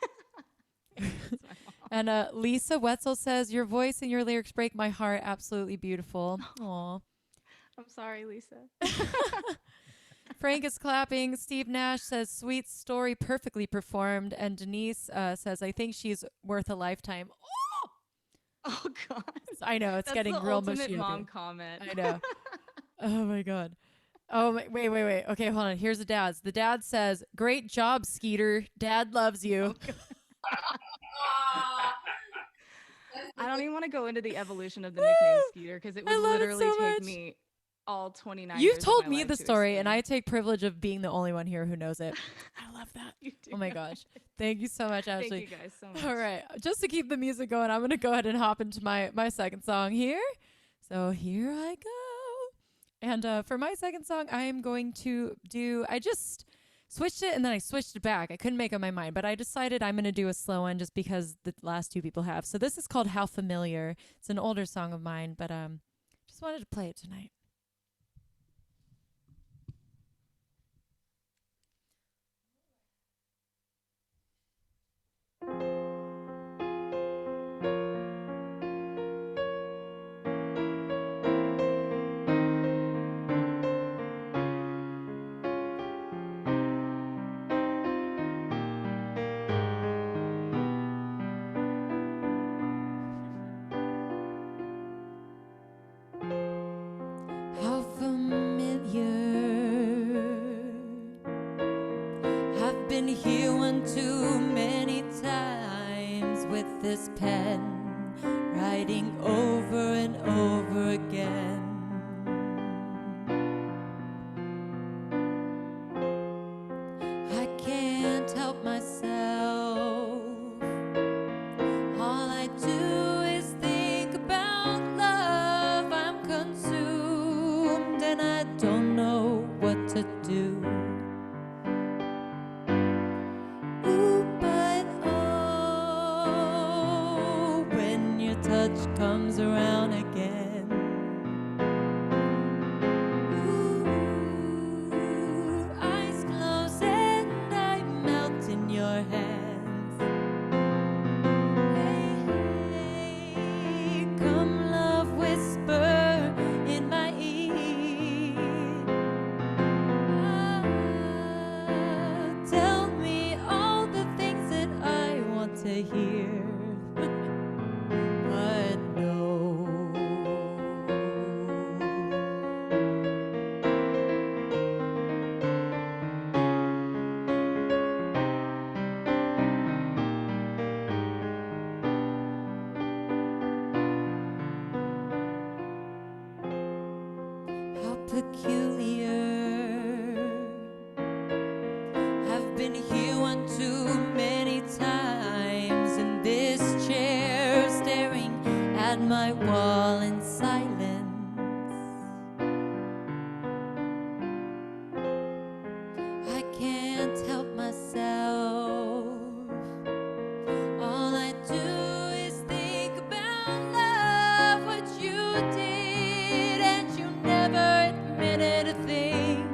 That's my mom. And Lisa Wetzel says, your voice and your lyrics break my heart. Absolutely beautiful. Aw. I'm sorry, Lisa. Frank is clapping. Steve Nash says, sweet story, perfectly performed. And Denise says, I think she's worth a lifetime. Oh! Oh, God. I know, it's That's getting the real ultimate mushy. up mom here. comment. I know. Oh, my God. Oh, wait. Okay, hold on. Here's the dad's. The dad says, great job, Skeeter. Dad loves you. I don't even want to go into the evolution of the nickname Skeeter because it I would love it literally so take much. me all 29 You've years of told my me life the to story, and explain. I take privilege of being the only one here who knows it. I love that. You do Oh, my know gosh. it. Thank you so much, Ashley. Thank you guys so much. All right. Just to keep the music going, I'm going to go ahead and hop into my second song here. So here I go. And for my second song, I am going to do, I just switched it and then I switched it back. I couldn't make up my mind, but I decided I'm going to do a slow one just because the last two people have. So this is called How Familiar. It's an older song of mine, but just wanted to play it tonight. How familiar. I've been here one too many times with this pen, writing over and over again. I can't help myself. All I do is think about love. I'm consumed and I don't know what to do. Ooh, but oh, when your touch comes around again. Ooh, eyes closed and I melt in your hands. Hey, come love, whisper in my ear. Tell me all the things that I want to hear. But no. How peculiar. I've been here one too many times in this chair, staring at my wall in silence. I can't help myself. All I do is think about love, what you did, and you never admitted a thing.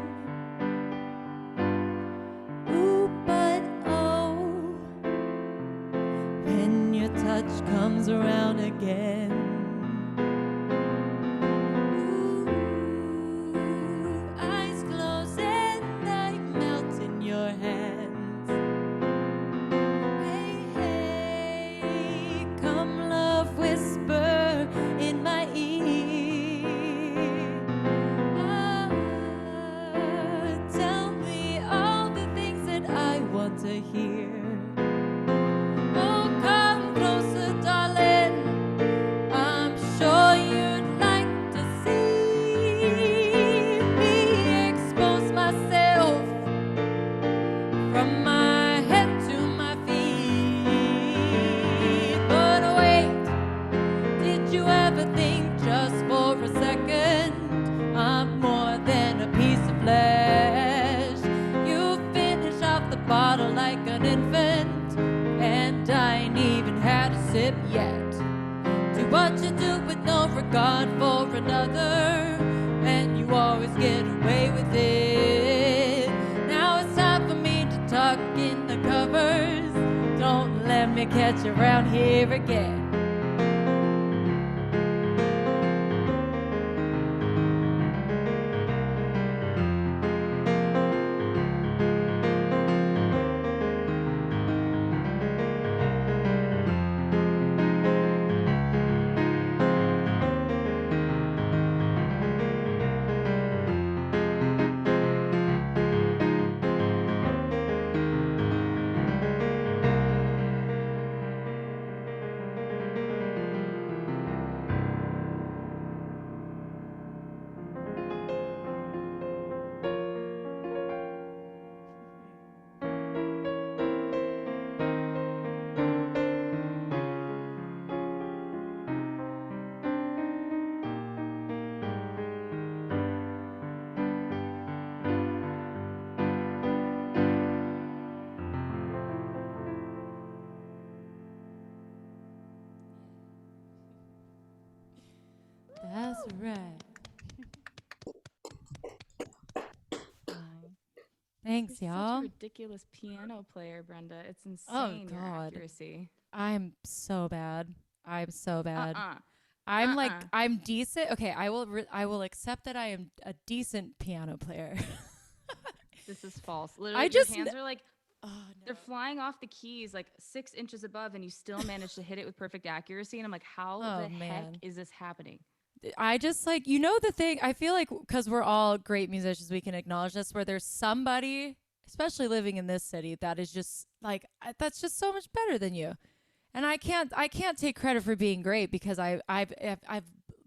Ooh, but oh, when your touch comes around again. Ooh, eyes closed and I melt in your here. Oh, come closer, darling. I'm sure you'd like to see me expose myself from my head to my feet. But wait, did you ever think just for a second I'm more than a piece of flesh? You finish off the bottle like an infant, and I ain't even had a sip yet. Do what you do with no regard for another, and you always get away with it. Now it's time for me to tuck in the covers. Don't let me catch you around here again. That's right. Thanks, You're y'all. such a ridiculous piano player, Brenda. It's Oh, insane, your God. accuracy. I'm so bad. I'm so bad. Uh-uh. I'm like Uh-uh. I'm decent. Okay, I will accept that I am a decent piano player. This is false. Literally, just your hands are like, Oh they're flying off the keys like 6 inches above, and you still manage to hit it with perfect accuracy. And I'm like, how Oh, the heck man. is this happening? I just like, you know, the thing, I feel like because we're all great musicians, we can acknowledge this, where there's somebody, especially living in this city, that is just like, that's just so much better than you. And I can't take credit for being great because I've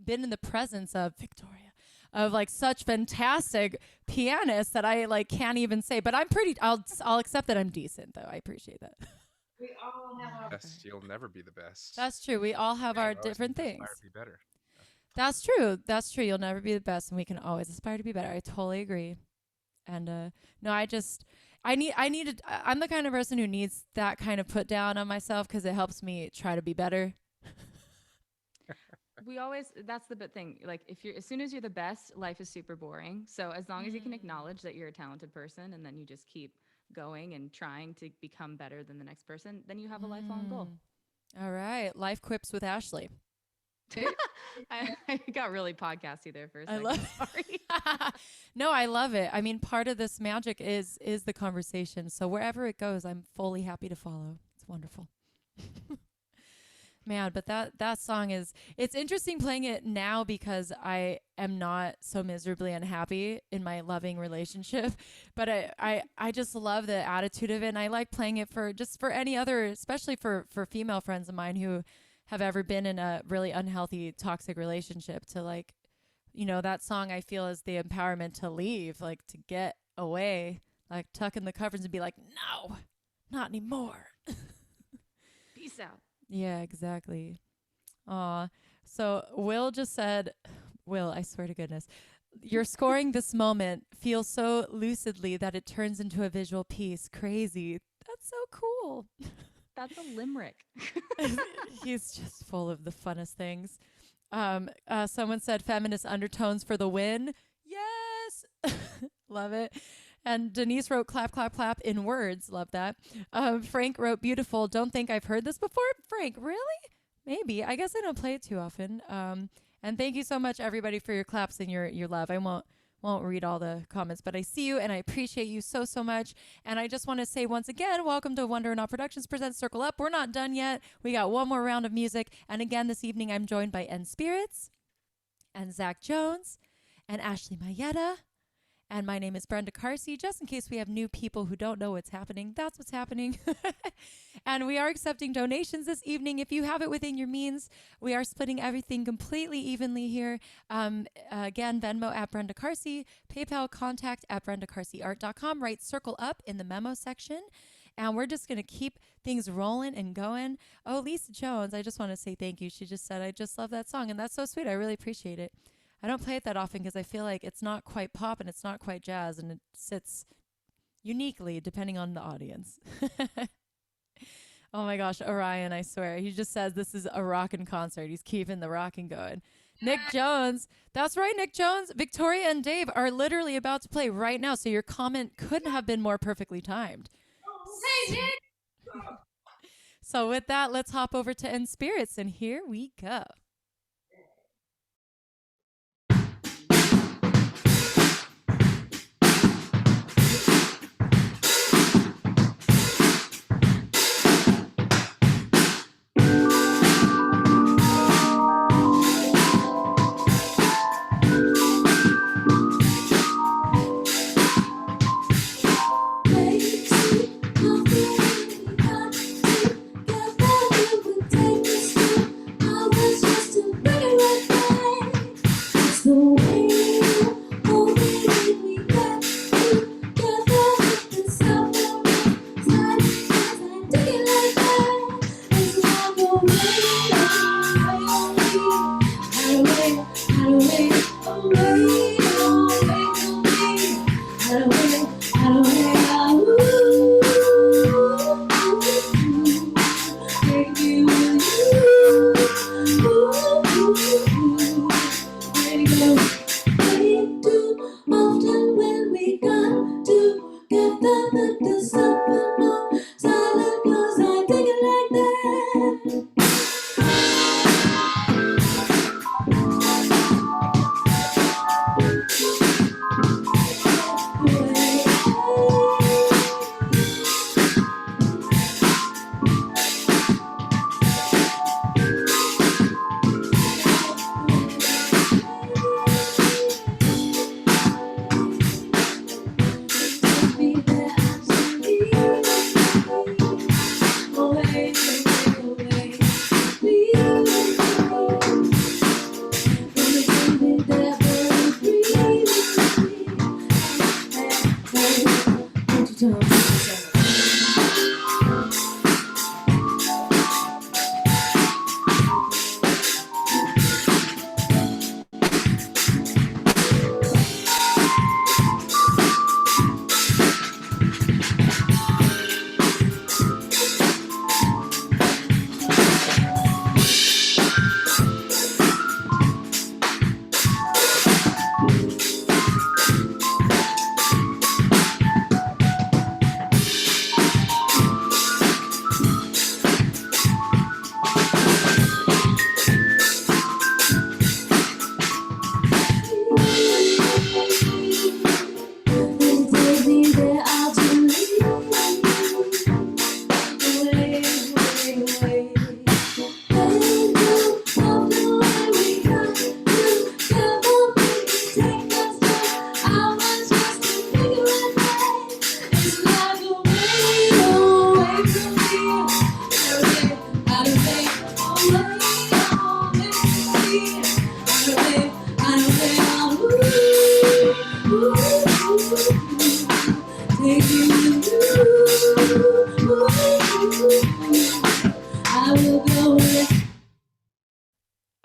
been in the presence of Victoria, of like such fantastic pianists that I like can't even say, but I'll accept that I'm decent though. I appreciate that. We all have our Best, you'll never be the best. That's true. We all have our You always different aspire things. to be better. That's true. That's true. You'll never be the best, and we can always aspire to be better. I totally agree. And no, I'm the kind of person who needs that kind of put down on myself because it helps me try to be better. That's the big thing. Like, as soon as you're the best, life is super boring. So as long as you can acknowledge that you're a talented person, and then you just keep going and trying to become better than the next person, then you have a lifelong goal. All right. Life quips with Ashley. I got really podcasty there for a second. Sorry. No, I love it. I mean, part of this magic is the conversation. So wherever it goes, I'm fully happy to follow. It's wonderful. Man, but that song it's interesting playing it now because I am not so miserably unhappy in my loving relationship. But I just love the attitude of it, and I like playing it for any other, especially for female friends of mine who have ever been in a really unhealthy, toxic relationship, to like, you know, that song I feel is the empowerment to leave, like to get away, like tuck in the covers and be like, no, not anymore. Peace out. Yeah, exactly. Aw. So Will just said, Will, I swear to goodness, you're scoring this moment feels so lucidly that it turns into a visual piece. Crazy. That's so cool. That's a limerick. He's just full of the funnest things. Someone said feminist undertones for the win. Yes. Love it. And Denise wrote clap, clap, clap in words. Love that. Frank wrote beautiful. Don't think I've heard this before. Frank, really? Maybe. I guess I don't play it too often. And thank you so much, everybody, for your claps and your love. I won't read all the comments, but I see you and I appreciate you so, so much. And I just want to say once again, welcome to Wonder Not Productions presents Circle Up. We're not done yet. We got one more round of music. And again, this evening, I'm joined by EnSPirits and Zach Jones and Ashley Maietta And my name is Brenda Carsey. Just in case we have new people who don't know what's happening, that's what's happening. And we are accepting donations this evening. If you have it within your means, we are splitting everything completely evenly here. Again, Venmo at Brenda Carsey, PayPal contact at BrendaCarseyArt.com. Right circle up in the memo section. And we're just going to keep things rolling and going. Oh, Lisa Jones, I just want to say thank you. She just said, I just love that song. And that's so sweet. I really appreciate it. I don't play it that often because I feel like it's not quite pop and it's not quite jazz. And it sits uniquely depending on the audience. Oh, my gosh. Orion, I swear. He just says this is a rockin' concert. He's keeping the rockin' going. Nick Jones. That's right, Nick Jones. Victoria and Dave are literally about to play right now. So your comment couldn't have been more perfectly timed. Hey, Nick. So with that, let's hop over to EnSPirits, and here we go.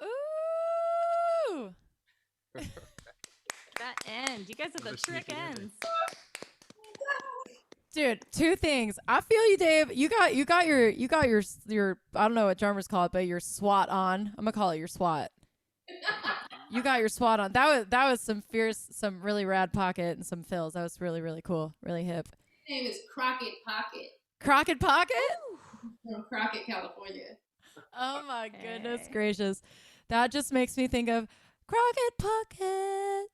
Ooh. That end. You guys have the Another trick sneaky ending. ends. Dude, two things. I feel you, Dave. You got your I don't know what drummers call it, but your SWAT on. I'm gonna call it your SWAT. You got your SWAT on. That was some fierce, some really rad pocket and some fills. That was really, really cool. Really hip. His name is Crockett Pocket Crockett Pocket? from Crockett, California. Oh my goodness Hey. gracious. That just makes me think of Crockett Pocket.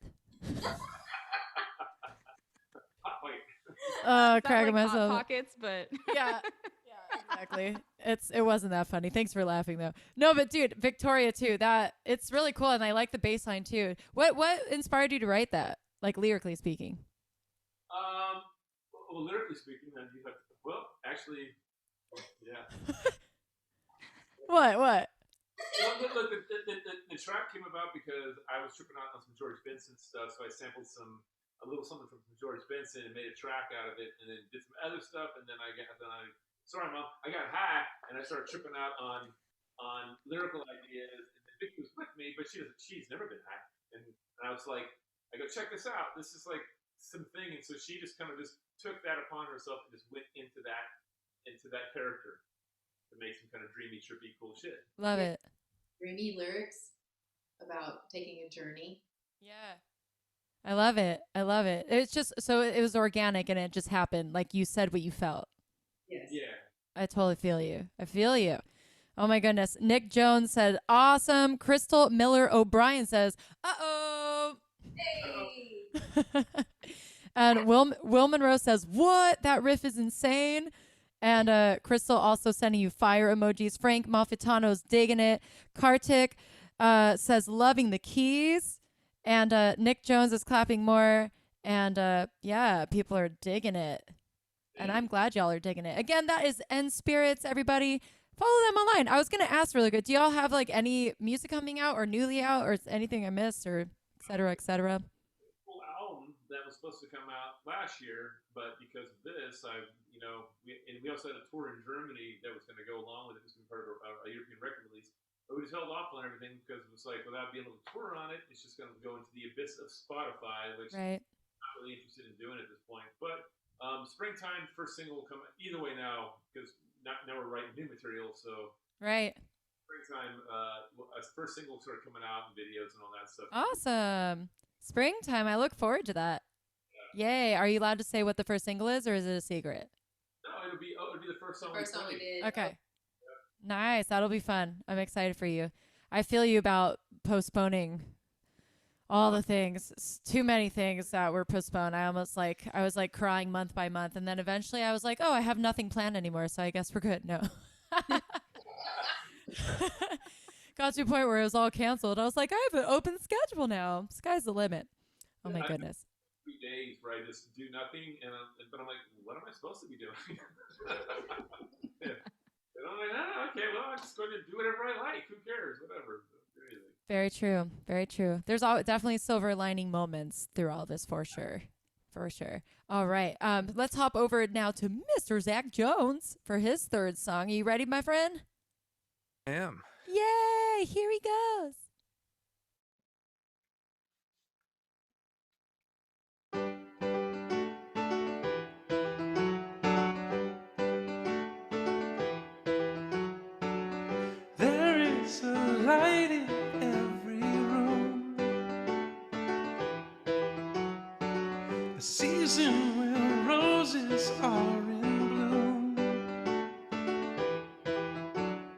Not Cracking like Hot myself. Pockets, but Yeah. Yeah, exactly. It wasn't that funny. Thanks for laughing though. No, but dude, Victoria too. That it's really cool, and I like the bass line too. What inspired you to write that? like lyrically speaking? Well, lyrically speaking, then you have to, well, actually, yeah. What? Well, look, the track came about because I was tripping out on some George Benson stuff, so I sampled a little something from George Benson and made a track out of it, and then did some other stuff, and then sorry, Mom, I got high and I started tripping out on lyrical ideas. And Vicky was with me, but she's never been high, and I was like, I go, check this out. This is like something, and so she just kind of just took that upon herself and just went into that character to make some kind of dreamy, trippy, cool shit. Love it. Dreamy lyrics about taking a journey. Yeah. I love it. It's just so it was organic and it just happened. Like you said what you felt. Yes. Yeah. I totally feel you. Oh my goodness. Nick Jones said, awesome. Crystal Miller O'Brien says, uh-oh. Hey. And Will Monroe says, what? That riff is insane. And Crystal also sending you fire emojis. Frank Malfitano's digging it. Kartik says, loving the keys. And Nick Jones is clapping more. And yeah, people are digging it. And I'm glad y'all are digging it. Again, that is EnSPirits, everybody. Follow them online. I was going to ask really good. Do y'all have like any music coming out or newly out or anything I missed or et cetera, et cetera? Full album that was supposed to come out last year, but because of this, we also had a tour in Germany that was going to go along with it. It was part of a European record release. But we just held off on everything because it was like, without being able to tour on it, it's just going to go into the abyss of Spotify, which I'm not really interested in doing at this point. But springtime, first single will come either way now because now we're writing new material. So springtime, first single started coming out and videos and all that stuff. Awesome. Springtime. I look forward to that. Yeah. Yay. Are you allowed to say what the first single is or is it a secret? No, it'll be the first song we did. Okay. Nice. That'll be fun. I'm excited for you. I feel you about postponing all the things. Too many things that were postponed. I was like crying month by month. And then eventually I was like, oh, I have nothing planned anymore. So I guess we're good. No. Got to a point where it was all canceled. I was like, I have an open schedule now. Sky's the limit. Oh my goodness. 3 days where I just do nothing. But I'm like, what am I supposed to be doing? And I'm like, okay, well, I'm just going to do whatever I like. Who cares? Whatever. Very true. Very true. There's definitely silver lining moments through all this for sure. For sure. All right. Let's hop over now to Mr. Zach Jones for his third song. Are you ready, my friend? I am. Yay! Here he goes. There is a light in every room, a season where roses are in bloom,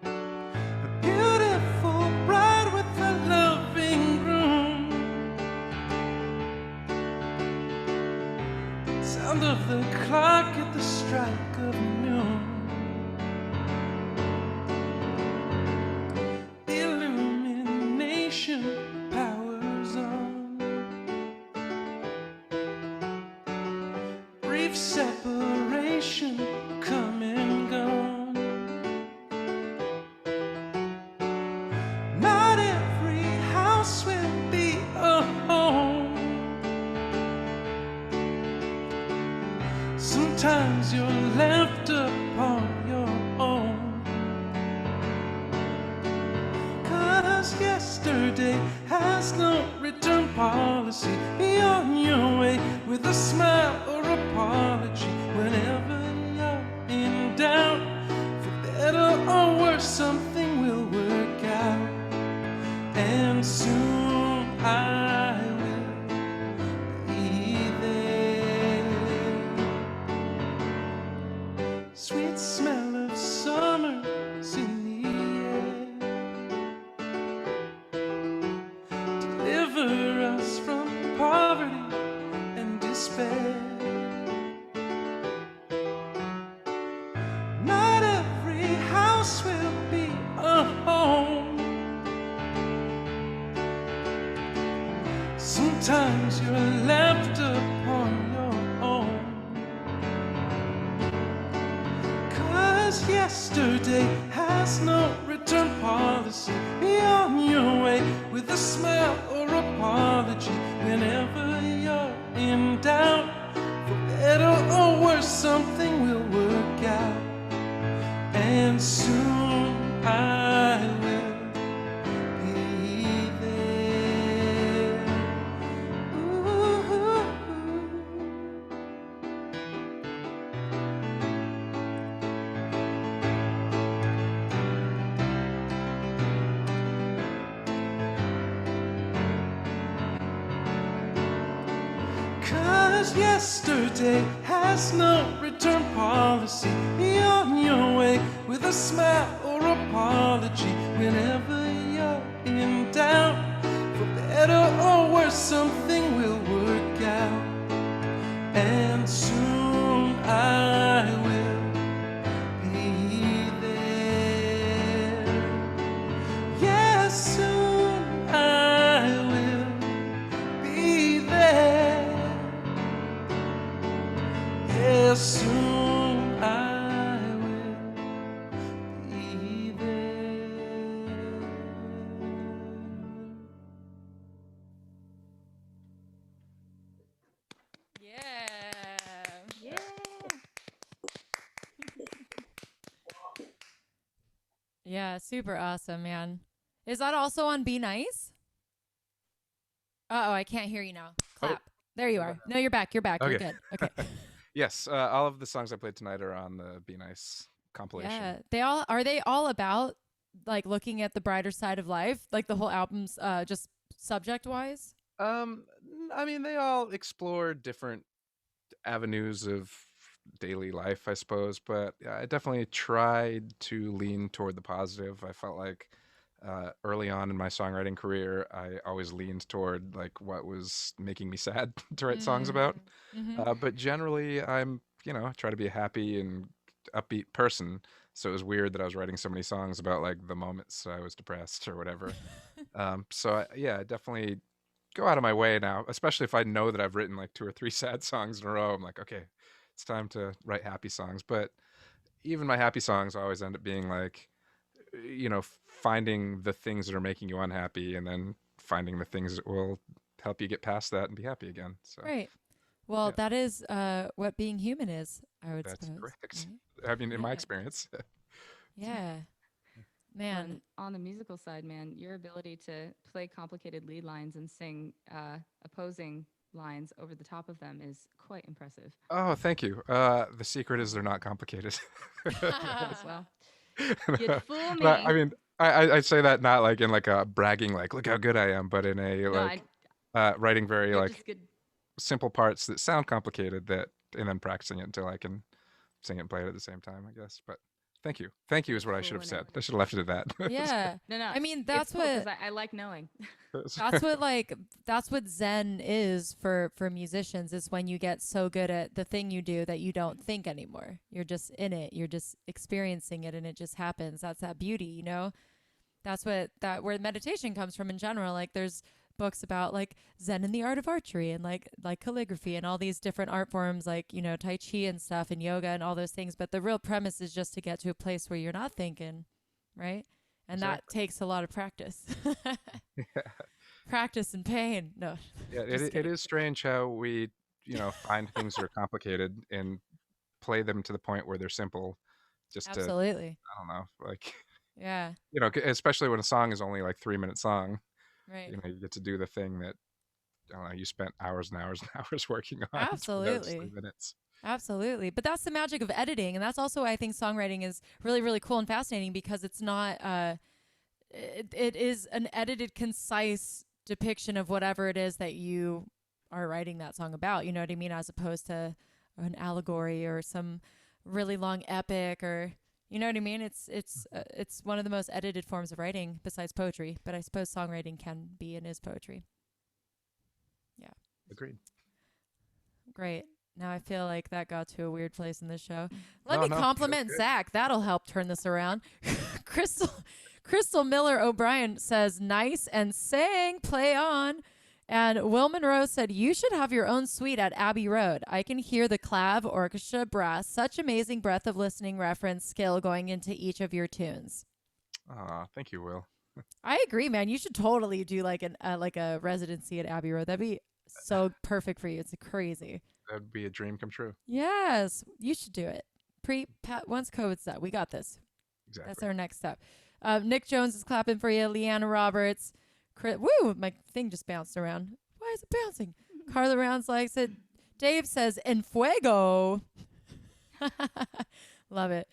a beautiful bride with a loving groom, sound of the clock at the strike of noon. Powers on, brief separation, come and gone. Not every house will be a home. Sometimes you're left upon your own. Yesterday has no return policy. Be on your way with a smile or apology. Whenever you're in doubt, for better or worse, something will work out. And soon I will be there. Sweet smell of summer's in the air. Deliver us from poverty and despair. Not every house will be a home. Sometimes you're left 'Cause yesterday has no return policy. Be on your way with a smile or apology. Whenever you're in doubt, for better or worse, something will work out. And soon I will be there. Ooh. 'Cause yesterday has no return policy. Be on your way with a smile or apology. Whenever you're in doubt, for better or worse, something will work out. And soon I will be there. Yes, soon I will be there. Yes, soon I will be there. Yeah. Yeah. Yeah, super awesome, man. Is that also on Be Nice? Uh-oh, I can't hear you now. Clap. There you are. No, you're back. You're back. You're Okay. good. Okay. Yes, all of the songs I played tonight are on the Be Nice compilation. Yeah. They all about like looking at the brighter side of life? Like the whole album's just subject wise? I mean, they all explore different avenues of daily life, I suppose, but yeah, I definitely tried to lean toward the positive. I felt like early on in my songwriting career, I always leaned toward like what was making me sad to write songs about. Mm-hmm. But generally, I'm, try to be a happy and upbeat person. So it was weird that I was writing so many songs about like the moments I was depressed or whatever. I definitely go out of my way now, especially if I know that I've written like 2 or 3 sad songs in a row. I'm like, okay, it's time to write happy songs. But even my happy songs always end up being like, finding the things that are making you unhappy and then finding the things that will help you get past that and be happy again. So Right. Well, Yeah. that is what being human is, I would that's suppose. correct. Right? I mean, in my Yeah. experience. Yeah. Man. On the musical side, man, your ability to play complicated lead lines and sing opposing lines over the top of them is quite impressive. Oh, thank you. The secret is they're not complicated. Well, you'd fool me. But, I mean, I say that not like in like a bragging, like look how good I am, but in a No, like writing very you're like just good. simple parts that sound complicated and then practicing it until I can sing it and play it at the same time, I guess. But thank you is what I should have Fooling said. it. I should have left it at that. Yeah. No. I mean, It's that's cool what 'cause I like knowing. that's what Zen is for musicians, is when you get so good at the thing you do that you don't think anymore. You're just in it. You're just experiencing it and it just happens. That's that beauty, That's where meditation comes from in general. Like there's books about like Zen and the art of archery and like calligraphy and all these different art forms like, Tai Chi and stuff and yoga and all those things. But the real premise is just to get to a place where you're not thinking, right? And that Exactly. takes a lot of practice. Yeah. Practice and pain. No. Yeah, Just it kidding. is strange how we, find things that are complicated and play them to the point where they're simple. Just to, Absolutely. I don't know, like, Yeah. especially when a song is only like 3-minute song, Right. you get to do the thing that, I don't know, you spent hours and hours and hours working on. For those Absolutely. 3 minutes. Absolutely. But that's the magic of editing. And that's also why I think songwriting is really, really cool and fascinating, because it's not, it is an edited, concise depiction of whatever it is that you are writing that song about. You know what I mean? As opposed to an allegory or some really long epic, or, you know what I mean? It's one of the most edited forms of writing besides poetry. But I suppose songwriting can be and is poetry. Yeah. Agreed. Great. Now I feel like that got to a weird place in this show. Let me No, compliment good. Zach. That'll help turn this around. Crystal Miller O'Brien says, nice and sang, play on. And Will Monroe said, you should have your own suite at Abbey Road. I can hear the clav, orchestra, brass, such amazing breadth of listening reference skill going into each of your tunes. Thank you, Will. I agree, man. You should totally do like a residency at Abbey Road. That'd be so perfect for you. It's crazy. That'd be a dream come true. Yes, you should do it. Once COVID's done, we got this. Exactly. That's our next step. Nick Jones is clapping for you. Leanna Roberts. Woo! My thing just bounced around. Why is it bouncing? Carla Rounds likes it. Dave says, "En fuego." Love it.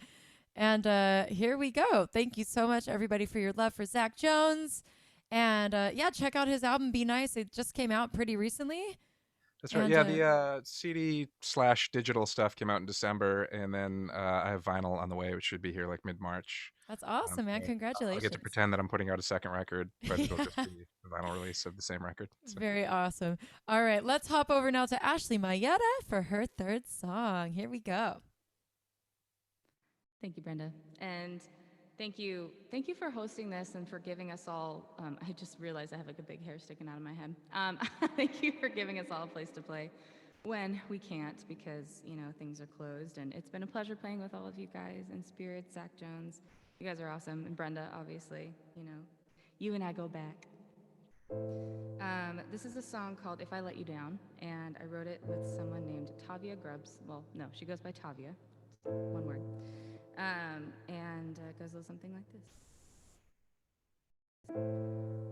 And here we go. Thank you so much, everybody, for your love for Zach Jones. And yeah, check out his album, Be Nice. It just came out pretty recently. That's right. And, Yeah, the CD/digital stuff came out in December, and then I have vinyl on the way, which should be here like mid-March. That's awesome, man. So Congratulations. I'll get to pretend that I'm putting out a second record, but it'll just be the vinyl release of the same record. So. Very awesome. All right, let's hop over now to Ashley Maietta for her third song. Here we go. Thank you, Brenda. And thank you for hosting this and for giving us all, I just realized I have like a big hair sticking out of my head. Thank you for giving us all a place to play when we can't because, things are closed. And it's been a pleasure playing with all of you guys, EnSPirits, Zach Jones. You guys are awesome. And Brenda, obviously, you and I go back. This is a song called If I Let You Down, and I wrote it with someone named Tavia Grubbs. Well, no, she goes by Tavia. One word. And it goes a little something like this.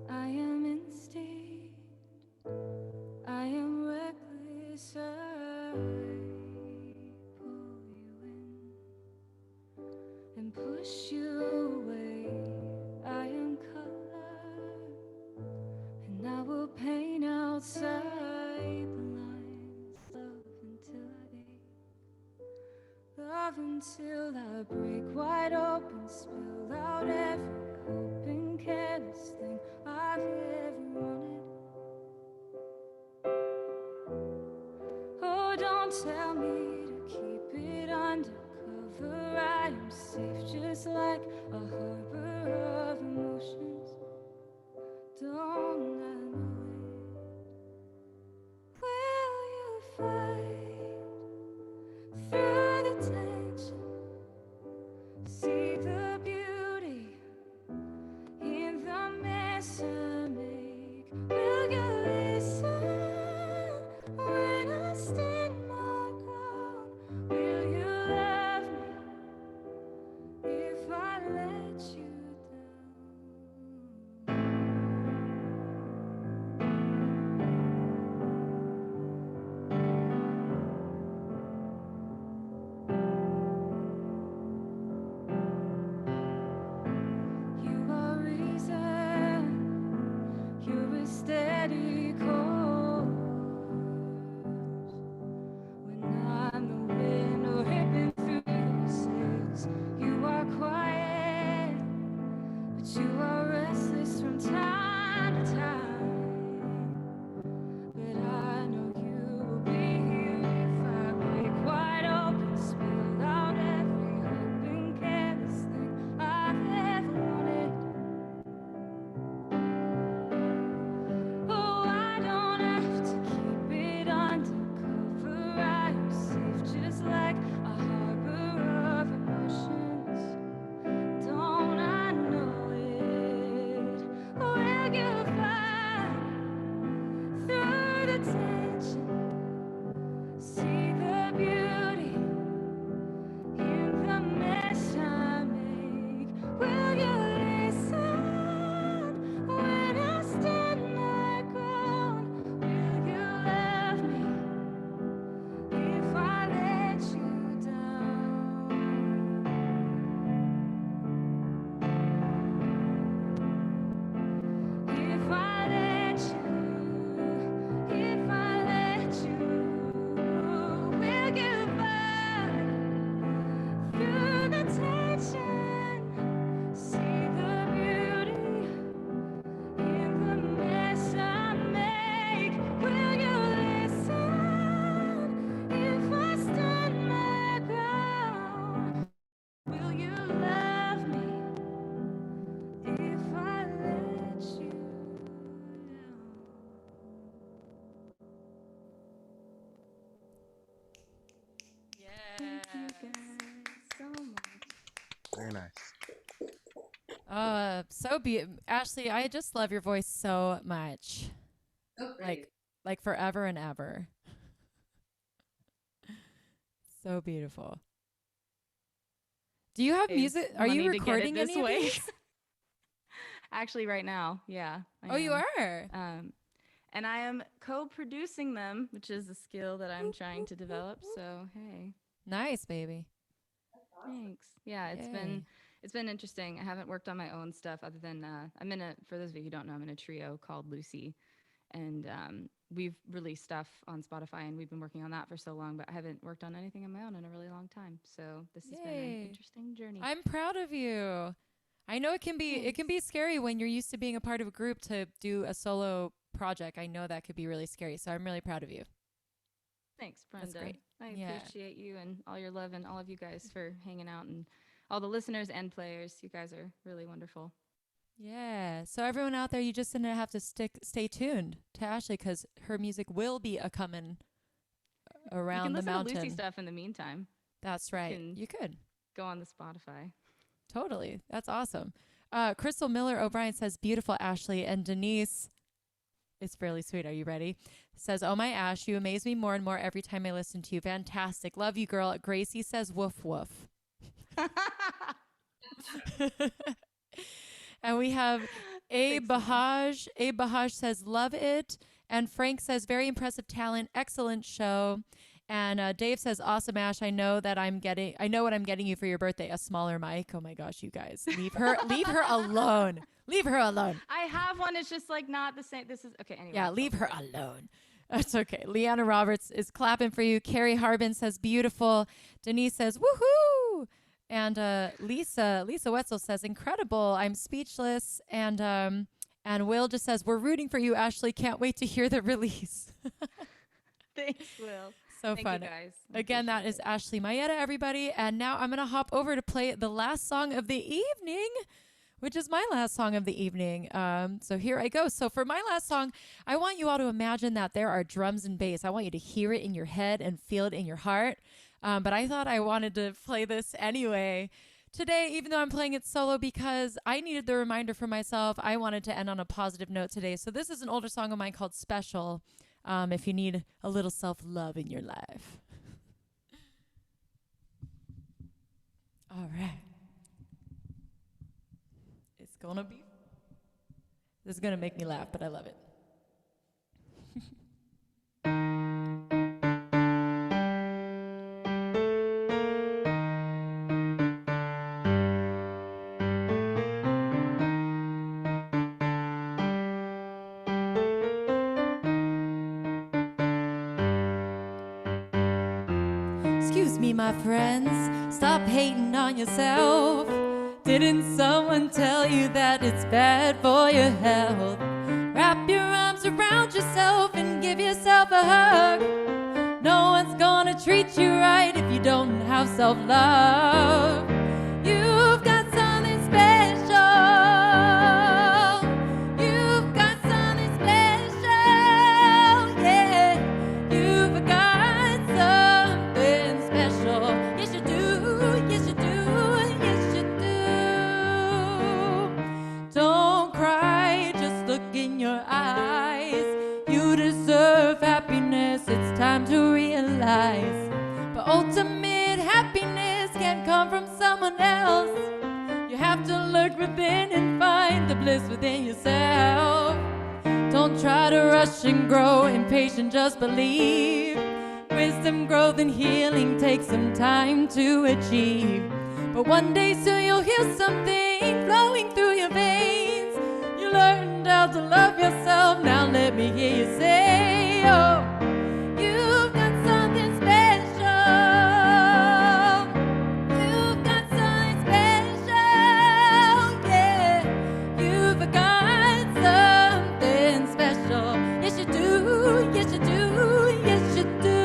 I am in state, I am reckless, I pull you in and push you away. I am color, and I will paint outside the lines. Love until I break wide open, spill out every hope and careless thing I've ever wanted. Oh, don't tell me to keep it undercover. I am safe just like a harbor of emotions. Don't I know it? Will you fight through the tension? See the beauty in the mess I make. Will you listen when I stand my ground? Will you love me if I let you steady course when I'm the wind or ripping through the sails. You are quiet, but you are restless from time to time. But I know you will be here if I break wide open, spill out every hope and careless thing I've ever wanted. Oh, you guys so much. Very nice. So Ashley, I just love your voice so much. So pretty. Like forever and ever. So beautiful. Do you have music? Are you recording any of these? Actually, right now, yeah. You are? And I am co-producing them, which is a skill that I'm trying to develop. So, hey. Nice, baby. Thanks. Yeah, it's been interesting. I haven't worked on my own stuff other than for those of you who don't know, I'm in a trio called Lucy, and we've released stuff on Spotify, and we've been working on that for so long, but I haven't worked on anything on my own in a really long time. So this has been an interesting journey. I'm proud of you. I know it can be scary when you're used to being a part of a group to do a solo project. I know that could be really scary. So I'm really proud of you. Thanks, Brenda. That's great. I appreciate you and all your love and all of you guys for hanging out, and all the listeners and players. You guys are really wonderful. Yeah. So everyone out there, you just gonna have to stay tuned to Ashley because her music will be coming around the mountain. You can listen to Lucy stuff in the meantime. That's right. You could go on the Spotify. Totally. That's awesome. Crystal Miller O'Brien says, beautiful, Ashley. And Denise, it's fairly sweet. Are you ready? Says, oh, my Ash, you amaze me more and more every time I listen to you. Fantastic. Love you, girl. Gracie says, woof, woof. And we have Abe Bahaj. Abe Bahaj says, love it. And Frank says, very impressive talent. Excellent show. And Dave says, awesome, Ash. I know what I'm getting you for your birthday. A smaller mic. Oh my gosh, you guys. Leave her alone. Leave her alone. I have one. It's just like not the same. This is okay. Anyway. Yeah, leave her alone. That's okay. Leanna Roberts is clapping for you. Carrie Harbin says, beautiful. Denise says, woohoo. And Lisa Wetzel says, incredible. I'm speechless. And Will just says, we're rooting for you, Ashley. Can't wait to hear the release. Thanks, Will. So Thank fun. You guys. Again, that is Ashley Maietta, everybody. And now I'm going to hop over to play the last song of the evening, which is my last song of the evening. So here I go. So for my last song, I want you all to imagine that there are drums and bass. I want you to hear it in your head and feel it in your heart. But I thought I wanted to play this anyway today, even though I'm playing it solo, because I needed the reminder for myself. I wanted to end on a positive note today. So this is an older song of mine called Special. If you need a little self-love in your life. All right. It's gonna be. This is gonna make me laugh, but I love it. Excuse me, my friends, stop hating on yourself. Didn't someone tell you that it's bad for your health? Wrap your arms around yourself and give yourself a hug. No one's gonna treat you right if you don't have self-love. You've got something special. You've got something special, yeah. You've got something special. Yes, you do, yes, you do, yes, you do. Don't cry, just look in your eyes. You deserve happiness, it's time to realize. But ultimate happiness can't come from someone else. You have to look within and find the bliss within yourself. Don't try to rush and grow impatient, just believe. Wisdom, growth, and healing take some time to achieve. But one day soon you'll hear something flowing through your veins. You learned how to love yourself, now let me hear you say, oh, you've got something special. You've got something special, yeah. You've got something special. Yes, you do, yes, you do, yes, you do.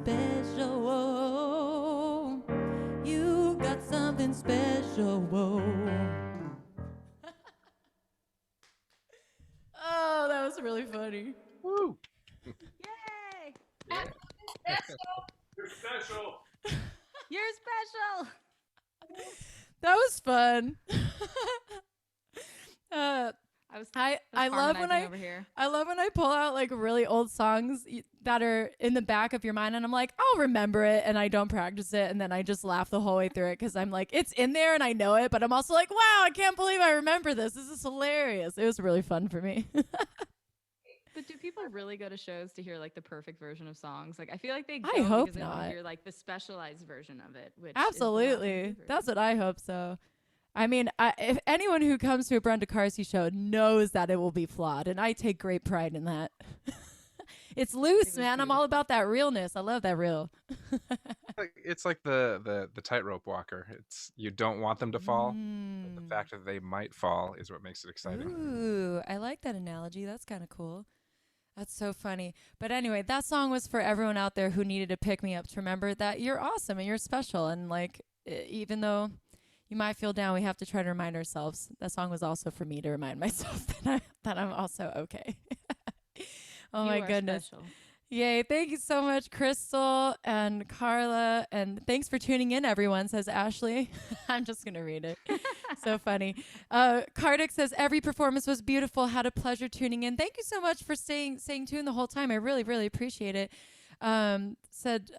special. Whoa. You got something special. Whoa. Oh, that was really funny. Woo! Yay! Yeah. You're special. You're special. That was fun. I love when over here. I love when I pull out like really old songs that are in the back of your mind, and I'm like, I'll remember it, and I don't practice it, and then I just laugh the whole way through it because I'm like, it's in there and I know it, but I'm also like, wow, I can't believe I remember this. This is hilarious. It was really fun for me. But do people really go to shows to hear like the perfect version of songs? Like I feel like they go I hope because they want not. to hear like the specialized version of it. Which Absolutely. That's what I hope so. I mean, if anyone who comes to a Brenda Carsey show knows that it will be flawed, and I take great pride in that. It's loose, man. I'm all about that realness. I love that real. It's like the tightrope walker. It's you don't want them to fall. But the fact that they might fall is what makes it exciting. Ooh, I like that analogy. That's kind of cool. That's so funny. But anyway, that song was for everyone out there who needed to pick me up to remember that you're awesome and you're special. And like, even though you might feel down, we have to try to remind ourselves. That song was also for me to remind myself that I'm also okay. Oh my goodness. Special. Yay. Thank you so much, Crystal and Carla. And thanks for tuning in, everyone, says Ashley. I'm just going to read it. So funny. Kardik says, every performance was beautiful. Had a pleasure tuning in. Thank you so much for staying tuned the whole time. I really, really appreciate it. Said,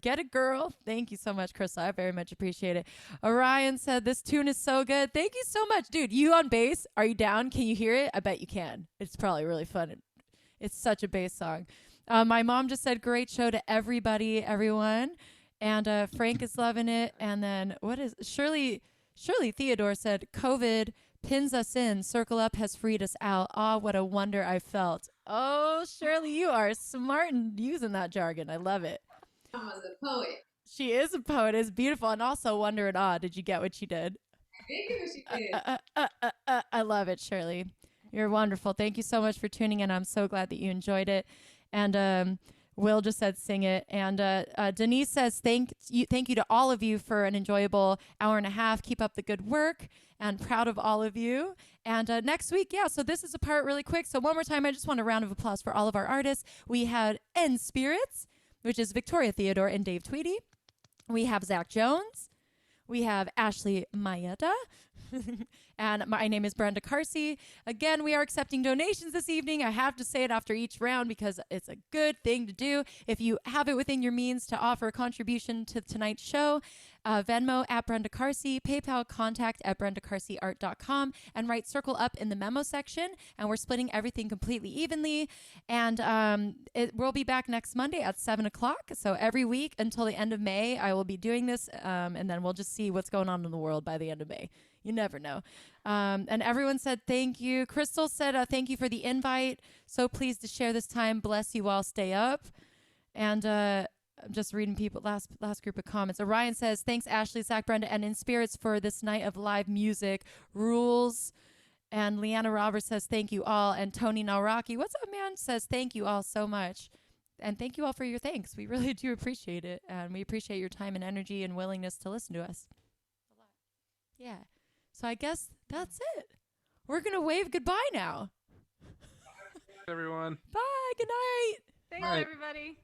get it, girl. Thank you so much, Crystal. I very much appreciate it. Orion said, this tune is so good. Thank you so much. Dude, you on bass? Are you down? Can you hear it? I bet you can. It's probably really fun. It's such a bass song. My mom just said, great show to everybody, everyone. And Frank is loving it. And then what is Shirley Theodore said, COVID pins us in. Circle Up has freed us out. Ah, what a wonder I felt. Oh, Shirley, you are smart in using that jargon. I love it. Mama's a poet. She is a poet. It's beautiful. And also wonder and awe. Did you get what she did? I did get what she did. I love it, Shirley. You're wonderful. Thank you so much for tuning in. I'm so glad that you enjoyed it. And Will just said sing it. And Denise says thank you to all of you for an enjoyable hour and a half. Keep up the good work, and proud of all of you. And next week, so this is a part really quick. So one more time, I just want a round of applause for all of our artists. We had EnSPirits, which is Victoria Theodore and Dave Tweedy. We have Zach Jones. We have Ashley Maietta. And my name is Brenda Carsey. Again, we are accepting donations this evening. I have to say it after each round because it's a good thing to do. If you have it within your means to offer a contribution to tonight's show, Venmo at Brenda Carsey, PayPal contact at BrendaCarseyArt.com, and write Circle Up in the memo section. And we're splitting everything completely evenly. And we'll be back next Monday at 7 o'clock. So every week until the end of May, I will be doing this. And then we'll just see what's going on in the world by the end of May. You never know. And everyone said thank you. Crystal said thank you for the invite. So pleased to share this time. Bless you all. Stay up. And I'm just reading people last group of comments. Orion says thanks Ashley, Zach, Brenda, and EnSPirits for this night of live music. Rules. And Leanna Roberts says thank you all. And Tony Nauraki, what's up, man? Says thank you all so much. And thank you all for your thanks. We really do appreciate it. And we appreciate your time and energy and willingness to listen to us. A lot. Yeah. So I guess that's it. We're going to wave goodbye now. Everyone. Bye. Good night. Thanks, everybody.